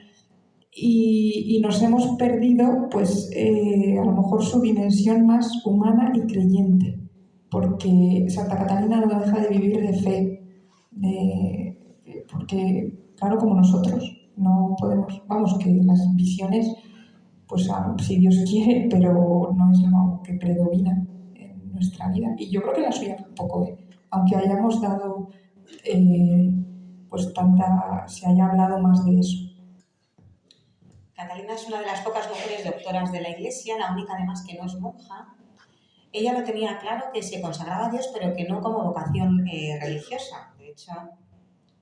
Y nos hemos perdido, pues, a lo mejor su dimensión más humana y creyente, porque Santa Catalina no deja de vivir de fe, porque, claro, como nosotros, no podemos, vamos, que las visiones, pues si Dios quiere, pero no es lo que predomina en nuestra vida. Y yo creo que la suya tampoco, aunque hayamos dado, pues se haya hablado más de eso. Catalina es una de las pocas mujeres doctoras de la Iglesia, la única además que no es monja. Ella lo tenía claro, que se consagraba a Dios, pero que no como vocación religiosa. De hecho,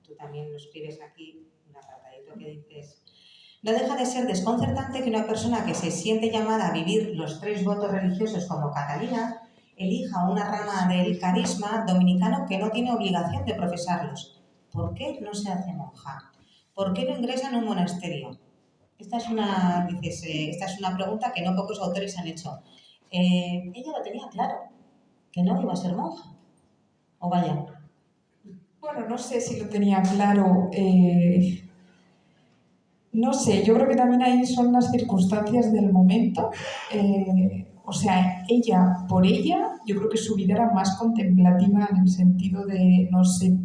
tú también lo escribes aquí, un apartadito que dices: no deja de ser desconcertante que una persona que se siente llamada a vivir los 3 votos religiosos como Catalina elija una rama del carisma dominicano que no tiene obligación de profesarlos. ¿Por qué no se hace monja? ¿Por qué no ingresa en un monasterio? Esta es una pregunta que no pocos autores han hecho. Ella lo tenía claro, que no iba a ser monja. O vaya. Bueno, no sé si lo tenía claro. No sé, yo creo que también ahí son las circunstancias del momento. O sea, ella, por ella, yo creo que su vida era más contemplativa en el sentido de, no sé,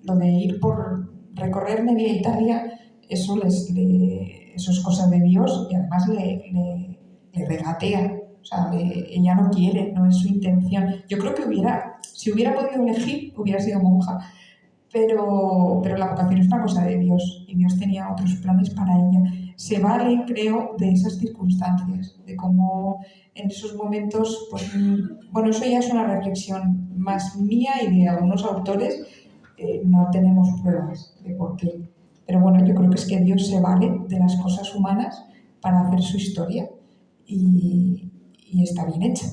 lo de ir por recorrer media Italia, eso es cosa de Dios y además le regatea. O sea, ella no quiere, no es su intención. Yo creo que si hubiera podido elegir, hubiera sido monja. Pero la vocación es una cosa de Dios y Dios tenía otros planes para ella. Se vale, creo, de esas circunstancias, de cómo en esos momentos, pues, bueno, eso ya es una reflexión más mía y de algunos autores, no tenemos pruebas de por qué. Pero bueno, yo creo que es que Dios se vale de las cosas humanas para hacer su historia y está bien hecha.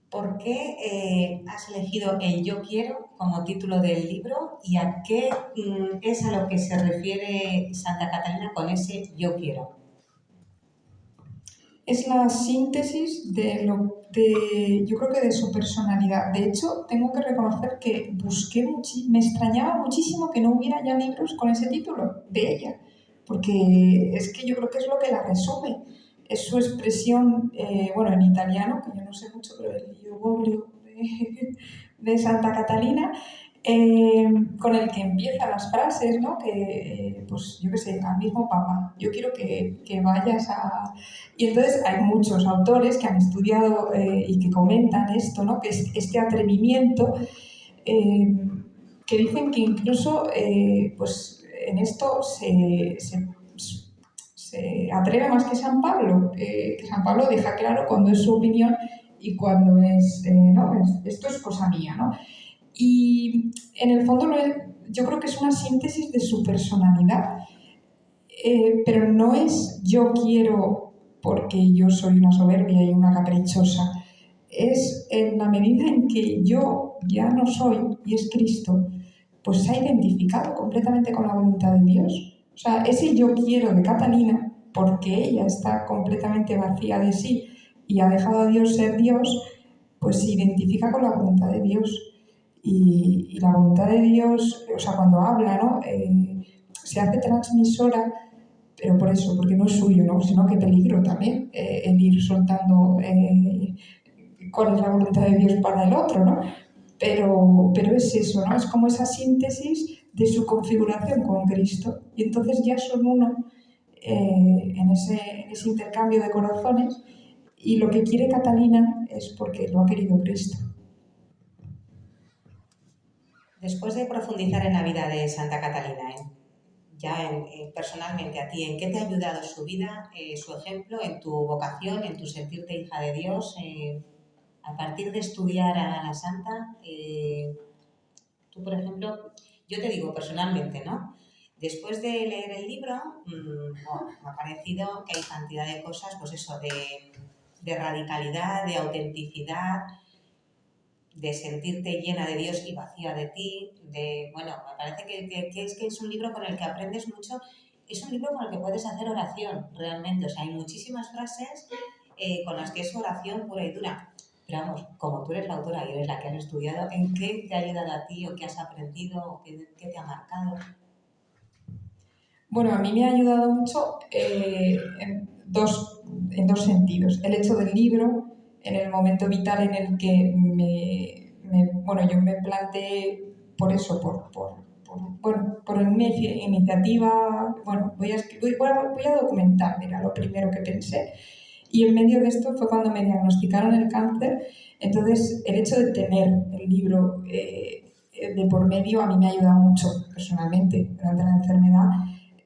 ¿Por qué has elegido el Yo quiero como título del libro y a qué es a lo que se refiere Santa Catalina con ese Yo quiero? Es la síntesis yo creo que de su personalidad. De hecho, tengo que reconocer que me extrañaba muchísimo que no hubiera ya libros con ese título de ella, porque es que yo creo que es lo que la resume. Es su expresión, bueno, en italiano, que yo no sé mucho, pero el Io voglio de Santa Catalina, con el que empieza las frases, ¿no? Que, pues yo qué sé, al mismo Papa, yo quiero que vayas a... Y entonces hay muchos autores que han estudiado y que comentan esto, ¿no? Que es este atrevimiento, que dicen que incluso pues en esto se atreve más que San Pablo, que San Pablo deja claro cuando es su opinión y cuando es, no, esto es cosa mía, ¿no? Y en el fondo yo creo que es una síntesis de su personalidad, pero no es yo quiero porque yo soy una soberbia y una caprichosa. Es en la medida en que yo ya no soy y es Cristo, pues se ha identificado completamente con la voluntad de Dios. O sea, ese yo quiero de Catalina, porque ella está completamente vacía de sí y ha dejado a Dios ser Dios, pues se identifica con la voluntad de Dios. Y la voluntad de Dios, o sea, cuando habla, ¿no? Se hace transmisora, pero por eso, porque no es suyo, ¿no? Sino que peligro también el ir soltando cuál es la voluntad de Dios para el otro, ¿no? Pero es eso, ¿no? Es como esa síntesis de su configuración con Cristo. Y entonces ya son uno en ese intercambio de corazones y lo que quiere Catalina es porque lo ha querido Cristo. Después de profundizar en la vida de Santa Catalina, personalmente a ti, ¿en qué te ha ayudado su vida, su ejemplo, en tu vocación, en tu sentirte hija de Dios? A partir de estudiar a la Santa, tú, por ejemplo, yo te digo personalmente, ¿no? Después de leer el libro, me ha parecido que hay cantidad de cosas, pues eso, de radicalidad, de autenticidad, de sentirte llena de Dios y vacía de ti, bueno, me parece que es un libro con el que aprendes mucho, es un libro con el que puedes hacer oración, realmente, o sea, hay muchísimas frases con las que es oración pura y dura, pero vamos, como tú eres la autora y eres la que has estudiado, ¿en qué te ha ayudado a ti o qué has aprendido o qué te ha marcado? Bueno, a mí me ha ayudado mucho en dos sentidos. El hecho del libro, en el momento vital en el que yo me planteé por eso, por una iniciativa, bueno, voy a documentar, era lo primero que pensé. Y en medio de esto fue cuando me diagnosticaron el cáncer. Entonces, el hecho de tener el libro de por medio a mí me ha ayudado mucho personalmente durante la enfermedad.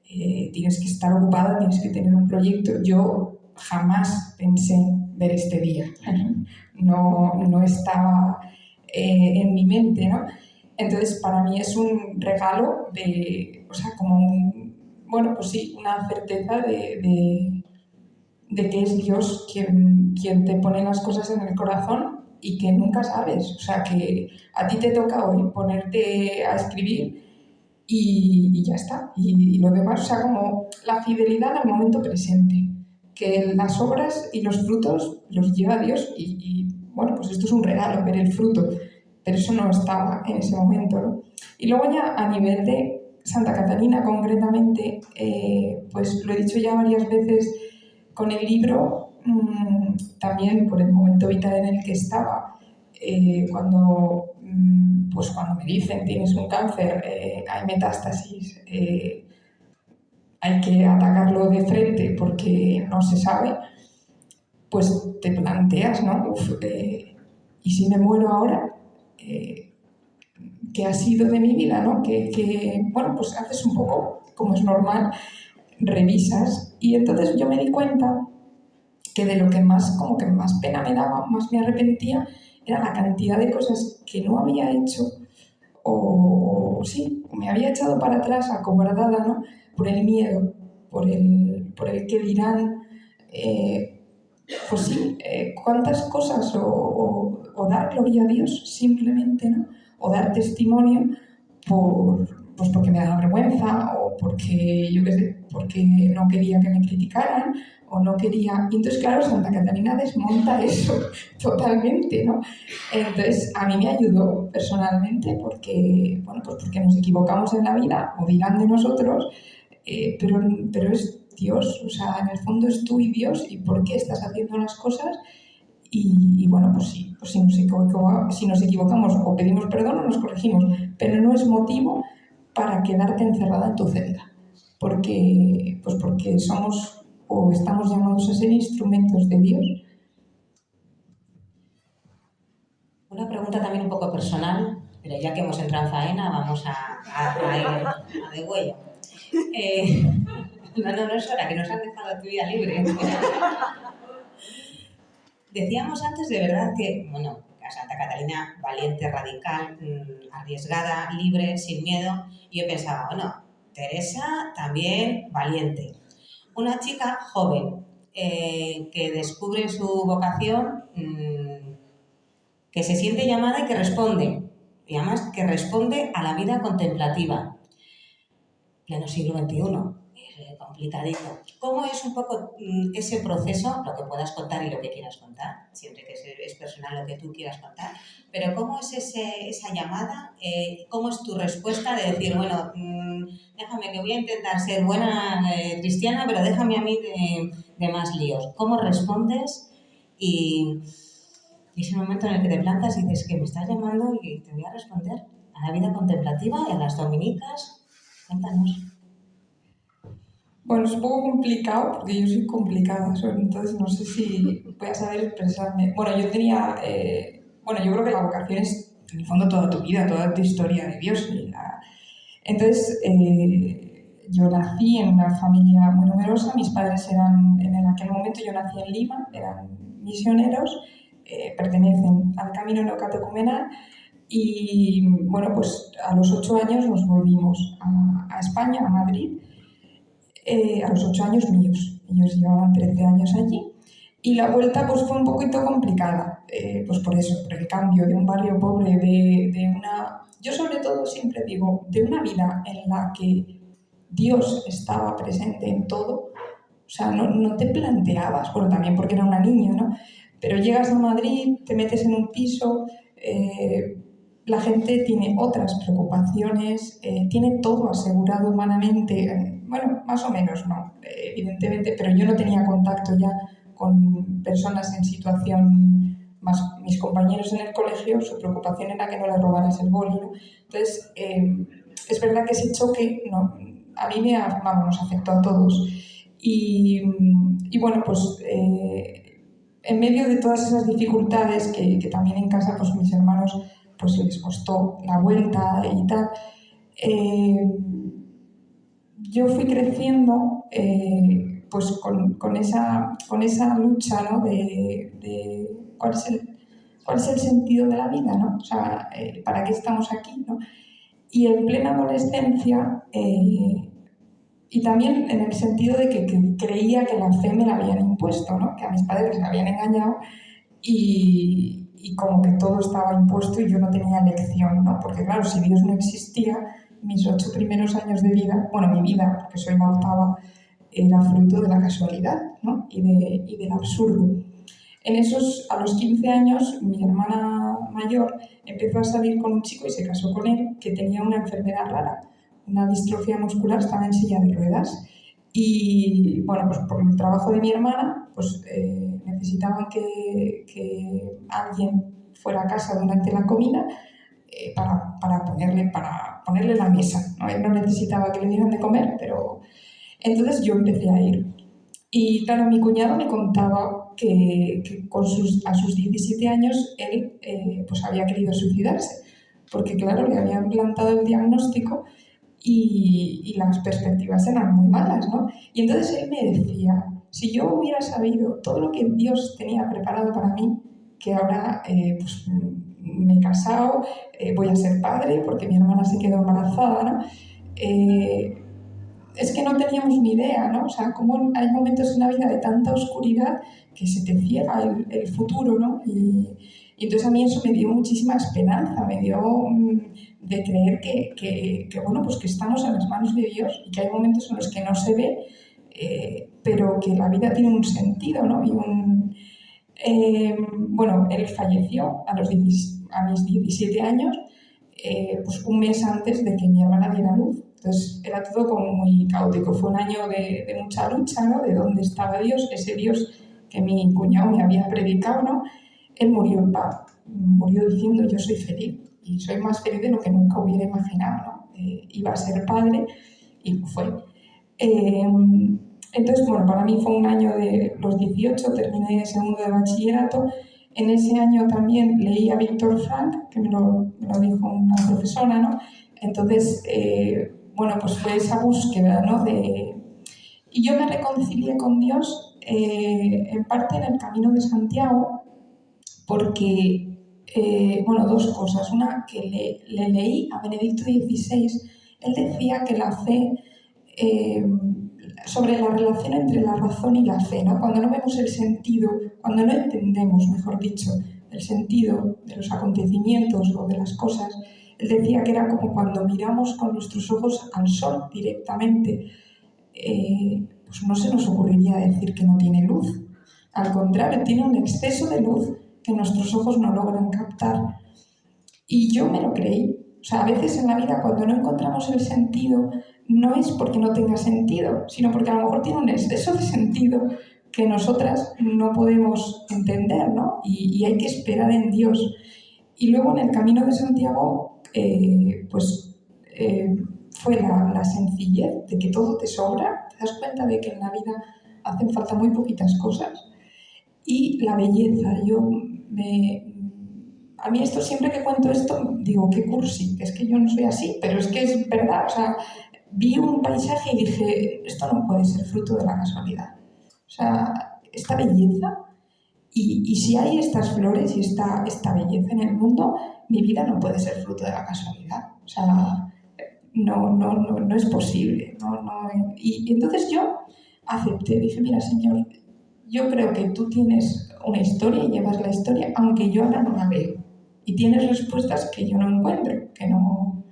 Tienes que estar ocupada, tienes que tener un proyecto. Yo jamás pensé ver este día. No estaba en mi mente, ¿no? Entonces, para mí es un regalo pues sí, una certeza de que es Dios quien te pone las cosas en el corazón y que nunca sabes. O sea, que a ti te toca hoy ponerte a escribir y ya está. Y lo demás, o sea, como la fidelidad al momento presente, que las obras y los frutos los lleva Dios y bueno, pues esto es un regalo, ver el fruto, pero eso no estaba en ese momento, ¿no? Y luego ya a nivel de Santa Catalina concretamente, pues lo he dicho ya varias veces con el libro, también por el momento vital en el que estaba, cuando me dicen tienes un cáncer, hay metástasis, hay que atacarlo de frente porque no se sabe, pues te planteas, ¿no? ¿Y si me muero ahora? ¿Qué ha sido de mi vida, no? Bueno, pues haces un poco, como es normal, revisas. Y entonces yo me di cuenta que de lo que más pena me daba, más me arrepentía, era la cantidad de cosas que no había hecho o sí, me había echado para atrás acobardada, ¿no? Por el miedo, por el que dirán, pues sí, cuántas cosas o dar gloria a Dios simplemente, ¿no? O dar testimonio pues porque me daba vergüenza o porque, yo qué sé, porque no quería que me criticaran o no quería... Y entonces, claro, Santa Catalina desmonta eso totalmente, ¿no? Entonces, a mí me ayudó personalmente porque, bueno, pues porque nos equivocamos en la vida o dirán de nosotros, pero es Dios, o sea, en el fondo es tú y Dios y por qué estás haciendo las cosas. Y bueno, pues sí, pues si nos equivocamos o pedimos perdón o nos corregimos, pero no es motivo para quedarte encerrada en tu celda, porque somos o estamos llamados a ser instrumentos de Dios. Una pregunta también un poco personal, pero ya que hemos entrado en faena, vamos a ir a de huello. No es hora, que nos han dejado actividad libre. Decíamos antes de verdad que, bueno, a Santa Catalina, valiente, radical, arriesgada, libre, sin miedo. Y yo pensaba, bueno, Teresa también valiente. Una chica joven que descubre su vocación, que se siente llamada y que responde. Y además que responde a la vida contemplativa. Pleno siglo XXI. Complicadito. ¿Cómo es un poco ese proceso? Lo que puedas contar y lo que quieras contar, siempre que es personal lo que tú quieras contar, pero ¿cómo es esa llamada? ¿Cómo es tu respuesta de decir, bueno, déjame que voy a intentar ser buena cristiana, pero déjame a mí de más líos? ¿Cómo respondes? Y ese momento en el que te plantas y dices que me estás llamando y te voy a responder a la vida contemplativa y a las dominicas. Cuéntanos. Bueno, es un poco complicado porque yo soy complicada, entonces no sé si voy a saber expresarme. Bueno, yo tenía... yo creo que la vocación es, en el fondo, toda tu vida, toda tu historia de Dios. Entonces, yo nací en una familia muy numerosa, mis padres eran, en aquel momento yo nací en Lima, eran misioneros, pertenecen al camino neocatecumenal y, bueno, pues a los 8 años nos volvimos a España, a Madrid, a los 8 años míos. Ellos llevaban 13 años allí. Y la vuelta pues fue un poquito complicada, pues por eso, por el cambio de un barrio pobre, de una... Yo sobre todo siempre digo, de una vida en la que Dios estaba presente en todo, o sea, no te planteabas, bueno, también porque era una niña, ¿no? Pero llegas a Madrid, te metes en un piso, la gente tiene otras preocupaciones, tiene todo asegurado humanamente, bueno, más o menos no, evidentemente, pero yo no tenía contacto ya con personas en situación, más mis compañeros en el colegio, su preocupación era que no le robaras el boli, ¿no? Entonces, es verdad que ese choque a mí nos afectó a todos. Y bueno, pues en medio de todas esas dificultades que también en casa pues mis hermanos pues les costó la vuelta y tal, yo fui creciendo pues con esa lucha, ¿no? de cuál es el sentido de la vida, ¿no? O sea, ¿para qué estamos aquí, ¿no? Y en plena adolescencia, y también en el sentido de que creía que la fe me la habían impuesto, ¿no? Que a mis padres les habían engañado y como que todo estaba impuesto y yo no tenía elección, ¿no? Porque claro, si Dios no existía, mis 8 primeros años de vida, bueno, mi vida, porque soy la octava, era fruto de la casualidad, ¿no? y del absurdo. A los 15 años, mi hermana mayor empezó a salir con un chico y se casó con él que tenía una enfermedad rara, una distrofia muscular, estaba en silla de ruedas. Y bueno, pues por el trabajo de mi hermana, pues necesitaban que alguien fuera a casa durante la comida para ponerle la mesa, ¿no? Él no necesitaba que le dieran de comer, pero entonces yo empecé a ir. Y claro, mi cuñado me contaba que a sus 17 años él pues había querido suicidarse, porque claro, le habían plantado el diagnóstico y las perspectivas eran muy malas, ¿no? Y entonces él me decía, si yo hubiera sabido todo lo que Dios tenía preparado para mí, que ahora pues me he casado, voy a ser padre, porque mi hermana se quedó embarazada, ¿no? Es que no teníamos ni idea, ¿no? O sea, como hay momentos en la vida de tanta oscuridad que se te ciega el futuro, ¿no? Y entonces a mí eso me dio muchísima esperanza, me dio de creer que, bueno, pues que estamos en las manos de Dios y que hay momentos en los que no se ve, pero que la vida tiene un sentido, ¿no? Bueno, él falleció a mis 17 años, pues un mes antes de que mi hermana diera luz. Entonces era todo como muy caótico. Fue un año de mucha lucha, ¿no? De dónde estaba Dios, ese Dios que mi cuñado me había predicado, ¿no? Él murió en paz, murió diciendo yo soy feliz y soy más feliz de lo que nunca hubiera imaginado, ¿no? Iba a ser padre y lo fue. Entonces, bueno, para mí fue un año de los 18, terminé segundo de bachillerato. En ese año también leí a Víctor Frank, que me lo dijo una profesora, ¿no? Entonces, bueno, pues fue esa búsqueda, ¿no? Y yo me reconcilié con Dios en parte en el Camino de Santiago, porque, bueno, dos cosas. Una, que le leí a Benedicto XVI, él decía que la fe, sobre la relación entre la razón y la fe, ¿no? Cuando no vemos el sentido, cuando no entendemos, mejor dicho, el sentido de los acontecimientos o de las cosas, él decía que era como cuando miramos con nuestros ojos al sol directamente, pues no se nos ocurriría decir que no tiene luz. Al contrario, tiene un exceso de luz que nuestros ojos no logran captar. Y yo me lo creí. O sea, a veces en la vida cuando no encontramos el sentido, no es porque no tenga sentido, sino porque a lo mejor tiene un exceso de sentido que nosotras no podemos entender, ¿no? Y hay que esperar en Dios. Y luego en el Camino de Santiago, fue la sencillez de que todo te sobra. Te das cuenta de que en la vida hacen falta muy poquitas cosas. Y la belleza. A mí esto, siempre que cuento esto, digo, qué cursi, es que yo no soy así, pero es que es verdad. O sea, vi un paisaje y dije, esto no puede ser fruto de la casualidad. O sea, esta belleza, y si hay estas flores y esta belleza en el mundo, mi vida no puede ser fruto de la casualidad. O sea, no es posible. Y entonces yo acepté, dije, mira, Señor, yo creo que tú tienes una historia y llevas la historia, aunque yo ahora no la veo. Y tienes respuestas que yo no encuentro, que no...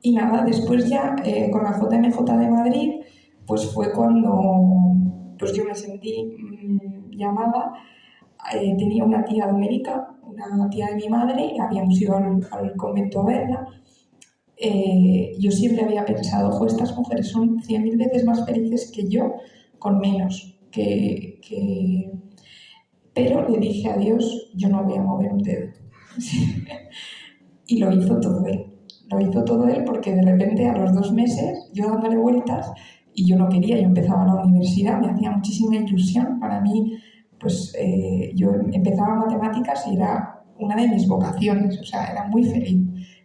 Y nada, después ya con la JMJ de Madrid, pues fue cuando pues yo me sentí llamada. Tenía una tía doménica, una tía de mi madre, habíamos ido al convento a verla. Yo siempre había pensado, ojo, estas mujeres son 100.000 veces más felices que yo, con menos. Pero le dije a Dios, yo no voy a mover un dedo. Y lo hizo todo él. Lo hizo todo él porque de repente a los 2 meses, yo dándole vueltas, y yo no quería, yo empezaba la universidad, me hacía muchísima ilusión. Para mí, pues yo empezaba matemáticas y era una de mis vocaciones, o sea, era muy feliz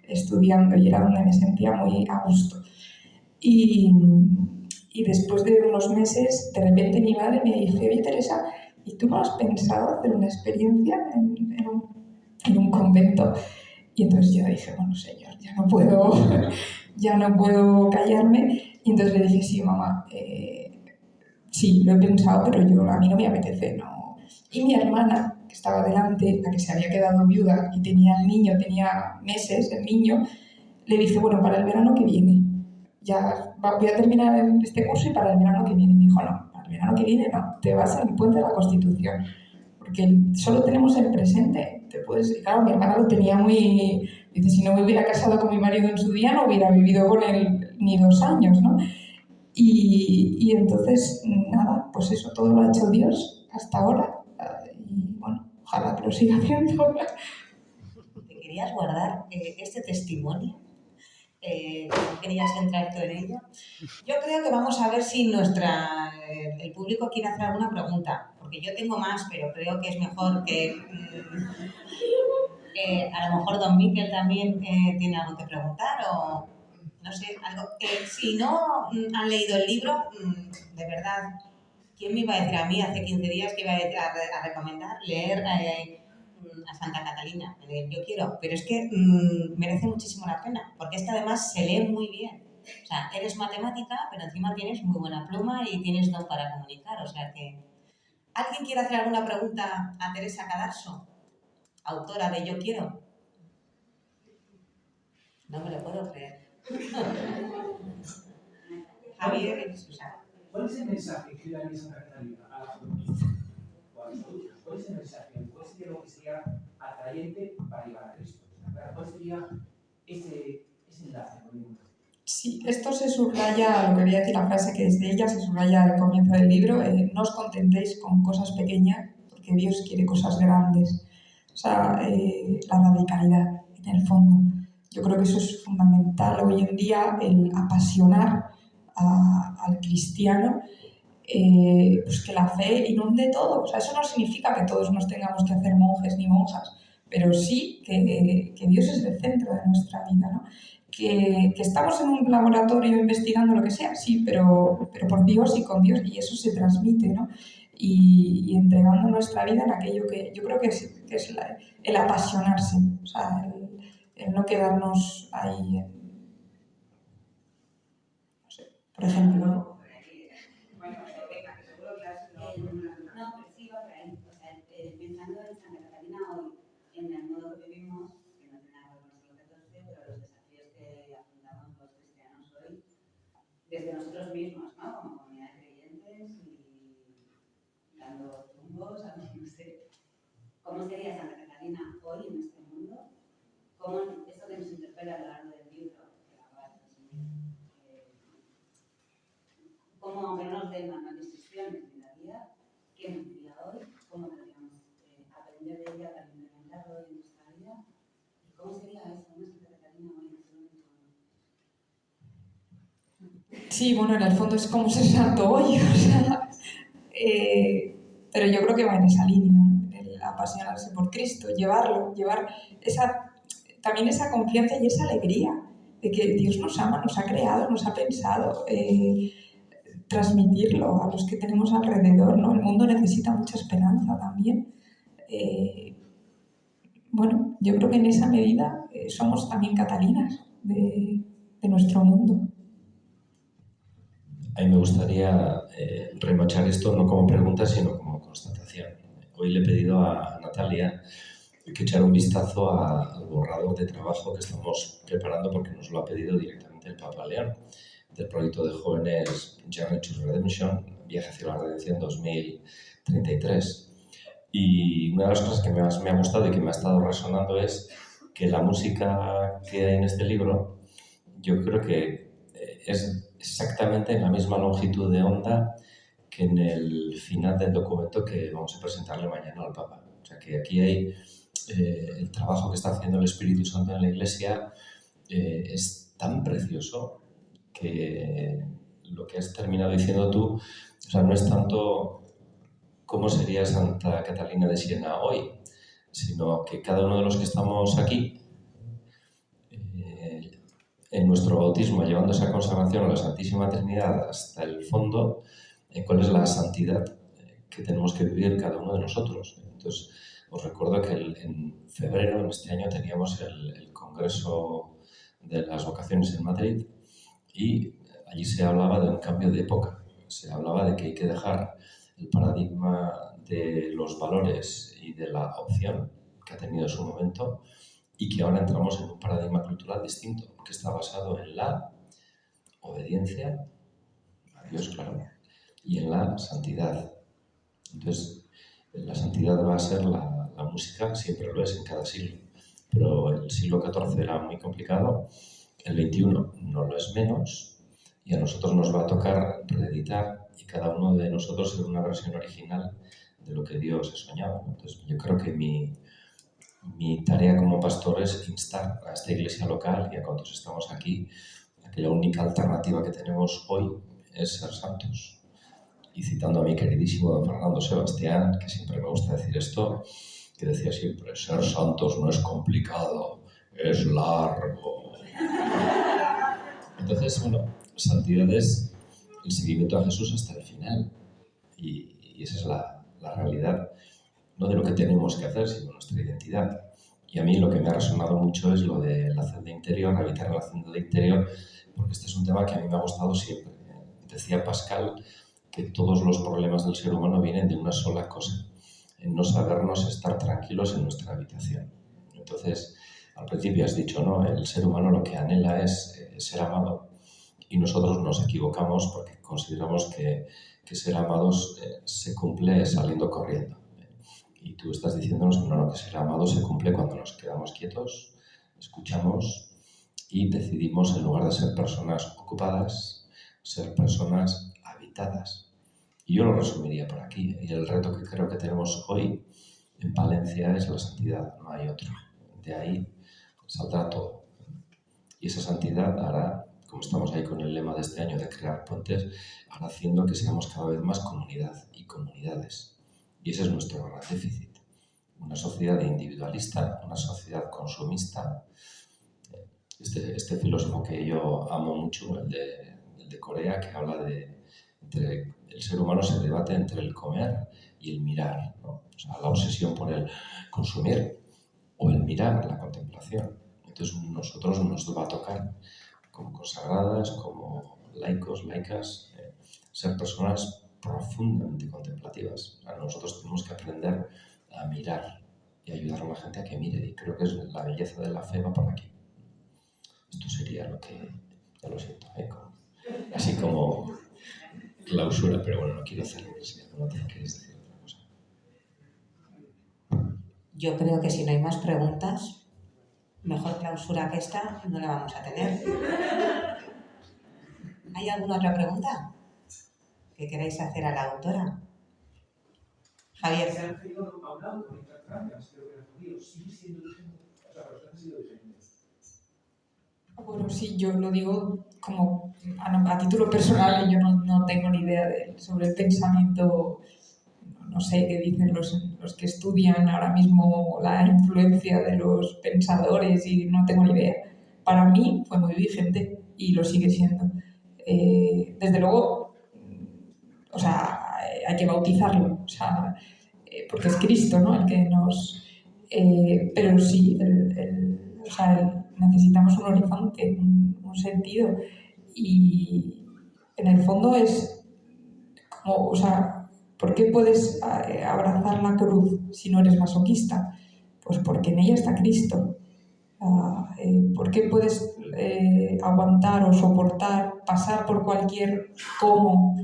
estudiando y era donde me sentía muy a gusto. Y después de unos meses, de repente mi madre me dice, oye Teresa, ¿y tú no has pensado hacer una experiencia en un convento? Y entonces yo dije, bueno, Señor, ya no puedo callarme. Y entonces le dije, sí, mamá, sí, lo he pensado, pero a mí no me apetece, no. Y mi hermana, que estaba delante, la que se había quedado viuda y tenía meses, el niño, le dije, bueno, para el verano que viene, ya voy a terminar este curso y para el verano que viene. Me dijo, no, para el verano que viene no, te vas al Puente de la Constitución, porque solo tenemos el presente Claro, mi hermana lo tenía muy... Dice, si no me hubiera casado con mi marido en su día, no hubiera vivido con él ni 2 años, ¿no? Y entonces, nada, pues eso todo lo ha hecho Dios hasta ahora. Y bueno, ojalá que lo siga haciendo. ¿Te querías guardar este testimonio? ¿No querías entrar tú en ello? Yo creo que vamos a ver si el público quiere hacer alguna pregunta, porque yo tengo más, pero creo que es mejor que a lo mejor don Miquel también tiene algo que preguntar o no sé, algo. Si no han leído el libro, de verdad, ¿quién me iba a decir a mí hace 15 días que iba a recomendar leer a Santa Catalina? Yo quiero, pero es que merece muchísimo la pena, porque es que además se lee muy bien. O sea, eres matemática, pero encima tienes muy buena pluma y tienes don para comunicar. O sea que... ¿Alguien quiere hacer alguna pregunta a Teresa Cadarso, autora de Yo Quiero? No me lo puedo creer. Javier y Susana. ¿Cuál es el mensaje que daría Santa Catalina a la juventud o a los adultos? ¿Cuál es el mensaje? ¿Cuál sería lo que sería atrayente para llegar a Cristo? ¿Cuál sería ese enlace con el mundo? Sí, esto se subraya, lo que quería decir, la frase que es de ella, se subraya al comienzo del libro, no os contentéis con cosas pequeñas, porque Dios quiere cosas grandes. O sea, la radicalidad, en el fondo. Yo creo que eso es fundamental hoy en día, el apasionar al cristiano, pues que la fe inunde todo. O sea, eso no significa que todos nos tengamos que hacer monjes ni monjas, pero sí que Dios es el centro de nuestra vida, ¿no? Que estamos en un laboratorio investigando lo que sea, sí, pero por Dios y con Dios, y eso se transmite, ¿no? Y entregando nuestra vida en aquello que yo creo que es el apasionarse, o sea, el no quedarnos ahí no sé, por ejemplo... No, pero sí va por ahí. O sea, pensando en Santa Catalina hoy, en el modo que vivimos, que no tiene nada que ver con el siglo XIV, pero los desafíos que afrontamos los cristianos hoy, desde nosotros mismos, ¿no? Como comunidad de creyentes y dando tumbos, no sé. ¿Cómo sería Santa Catalina hoy en este mundo? ¿Cómo esto que nos interpela a lo largo del libro, cómo, aunque no nos den manual de instrucciones ni la vida, ¿qué nos diría hoy? ¿Cómo deberíamos aprender de ella para implementarlo en nuestra vida? ¿Y cómo sería eso, una Santa Catalina hoy en este momento? Sí, bueno, en el fondo es como ser santo hoy, o sea, pero yo creo que va en esa línea, ¿no? El apasionarse por Cristo, llevar también esa confianza y esa alegría de que Dios nos ama, nos ha creado, nos ha pensado, transmitirlo a los que tenemos alrededor, ¿no? El mundo necesita mucha esperanza también. Bueno, yo creo que en esa medida somos también catalinas de nuestro mundo. A mí me gustaría remachar esto no como pregunta, sino como constatación. Hoy le he pedido a Natalia que echara un vistazo al borrador de trabajo que estamos preparando, porque nos lo ha pedido directamente el Papa León, del proyecto de jóvenes Journey to Redemption, Viaje hacia la Redención 2033. Y una de las cosas que más me ha gustado y que me ha estado resonando es que la música que hay en este libro, yo creo que es exactamente en la misma longitud de onda que en el final del documento que vamos a presentarle mañana al Papa. O sea que aquí hay el trabajo que está haciendo el Espíritu Santo en la Iglesia es tan precioso que lo que has terminado diciendo tú, o sea, no es tanto cómo sería Santa Catalina de Siena hoy, sino que cada uno de los que estamos aquí en nuestro bautismo, llevando esa consagración a la Santísima Trinidad hasta el fondo, cuál es la santidad que tenemos que vivir cada uno de nosotros. Entonces, os recuerdo que en febrero, en este año, teníamos el Congreso de las Vocaciones en Madrid y allí se hablaba de un cambio de época. Se hablaba de que hay que dejar el paradigma de los valores y de la opción que ha tenido su momento y que ahora entramos en un paradigma cultural distinto, que está basado en la obediencia a Dios, claro, y en la santidad. Entonces, la santidad va a ser la La música siempre lo es en cada siglo, pero el siglo XIV era muy complicado, el XXI no lo es menos, y a nosotros nos va a tocar reeditar y cada uno de nosotros ser una versión original de lo que Dios ha soñado. Entonces, yo creo que mi tarea como pastor es instar a esta iglesia local y a cuantos estamos aquí a que la única alternativa que tenemos hoy es ser santos. Y citando a mi queridísimo don Fernando Sebastián, que siempre me gusta decir esto, que decía siempre, ser santos no es complicado, es largo. Entonces, bueno, santidad es el seguimiento a Jesús hasta el final. Y esa es la realidad, no de lo que tenemos que hacer, sino nuestra identidad. Y a mí lo que me ha resonado mucho es lo de la hacienda interior, habitar en la hacienda interior, porque este es un tema que a mí me ha gustado siempre. Decía Pascal que todos los problemas del ser humano vienen de una sola cosa, en no sabernos estar tranquilos en nuestra habitación. Entonces, al principio has dicho, ¿no? El ser humano lo que anhela es ser amado, y nosotros nos equivocamos porque consideramos que ser amados se cumple saliendo corriendo. Y tú estás diciéndonos que no, que ser amado se cumple cuando nos quedamos quietos, escuchamos y decidimos, en lugar de ser personas ocupadas, ser personas habitadas. Y yo lo resumiría por aquí. Y el reto que creo que tenemos hoy en Palencia es la santidad, no hay otro. De ahí saldrá todo. Y esa santidad hará, como estamos ahí con el lema de este año de crear puentes, hará haciendo que seamos cada vez más comunidad y comunidades. Y ese es nuestro gran déficit. Una sociedad individualista, una sociedad consumista. Este filósofo que yo amo mucho, el de Corea, que habla de el ser humano se debate entre el comer y el mirar, ¿no? O sea, la obsesión por el consumir o el mirar, la contemplación. Entonces, nosotros nos va a tocar, como consagradas, como laicos, laicas, ser personas profundamente contemplativas. O sea, nosotros tenemos que aprender a mirar y ayudar a la gente a que mire, y creo que es la belleza de la fe va por aquí. Esto sería lo que, ya lo siento, así como clausura, pero bueno, no quiero hacerlo, si no te queréis decir otra cosa. Yo creo que si no hay más preguntas, mejor clausura que esta no la vamos a tener. ¿Hay alguna otra pregunta que queráis hacer a la autora? Javier. Se han referido a un lado con interferencias, creo que el judío sigue siendo vigente. O sea, los han sido vigentes. Bueno, sí, yo lo digo como a título personal, y yo no tengo ni idea sobre el pensamiento, no sé qué dicen los que estudian ahora mismo la influencia de los pensadores, y no tengo ni idea. Para mí fue muy vigente y lo sigue siendo. Desde luego, o sea, hay que bautizarlo, o sea, porque es Cristo, ¿no? El que nos... pero sí, o sea, necesitamos un horizonte, un sentido, y en el fondo es como, o sea, ¿por qué puedes abrazar la cruz si no eres masoquista? Pues porque en ella está Cristo. ¿Por qué puedes aguantar o soportar, pasar por cualquier cómo?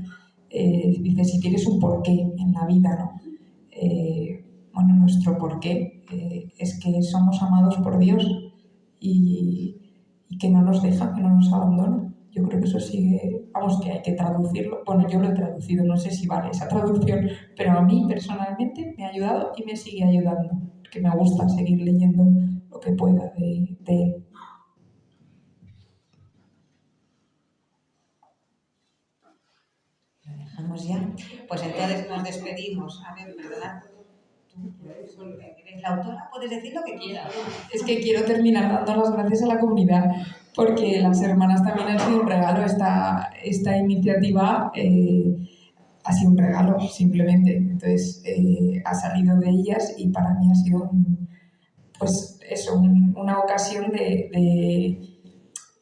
Dice, si tienes un porqué en la vida, ¿no? Bueno, nuestro porqué es que somos amados por Dios y que no nos deja, que no nos abandona. Yo creo que eso sigue, vamos, que hay que traducirlo. Bueno, yo lo he traducido, no sé si vale esa traducción, pero a mí personalmente me ha ayudado y me sigue ayudando, porque me gusta seguir leyendo lo que pueda de él. ¿Lo dejamos ya? Pues entonces nos despedimos. A ver, perdona. ¿Eres la autora? Puedes decir lo que quieras. Es que quiero terminar dando las gracias a la comunidad, porque las hermanas también han sido un regalo. Esta iniciativa ha sido un regalo, simplemente. Entonces, ha salido de ellas y para mí ha sido una ocasión de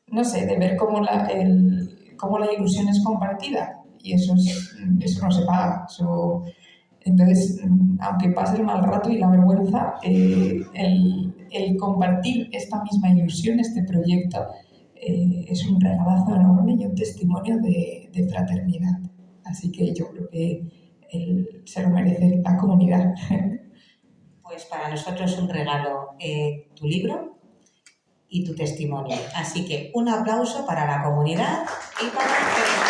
no sé, de ver cómo la ilusión es compartida. Y eso no se paga. Entonces, aunque pase el mal rato y la vergüenza, el compartir esta misma ilusión, este proyecto, es un regalazo enorme y un testimonio de fraternidad. Así que yo creo que se lo merece la comunidad. Pues pues para nosotros es un regalo tu libro y tu testimonio. Así que un aplauso para la comunidad y para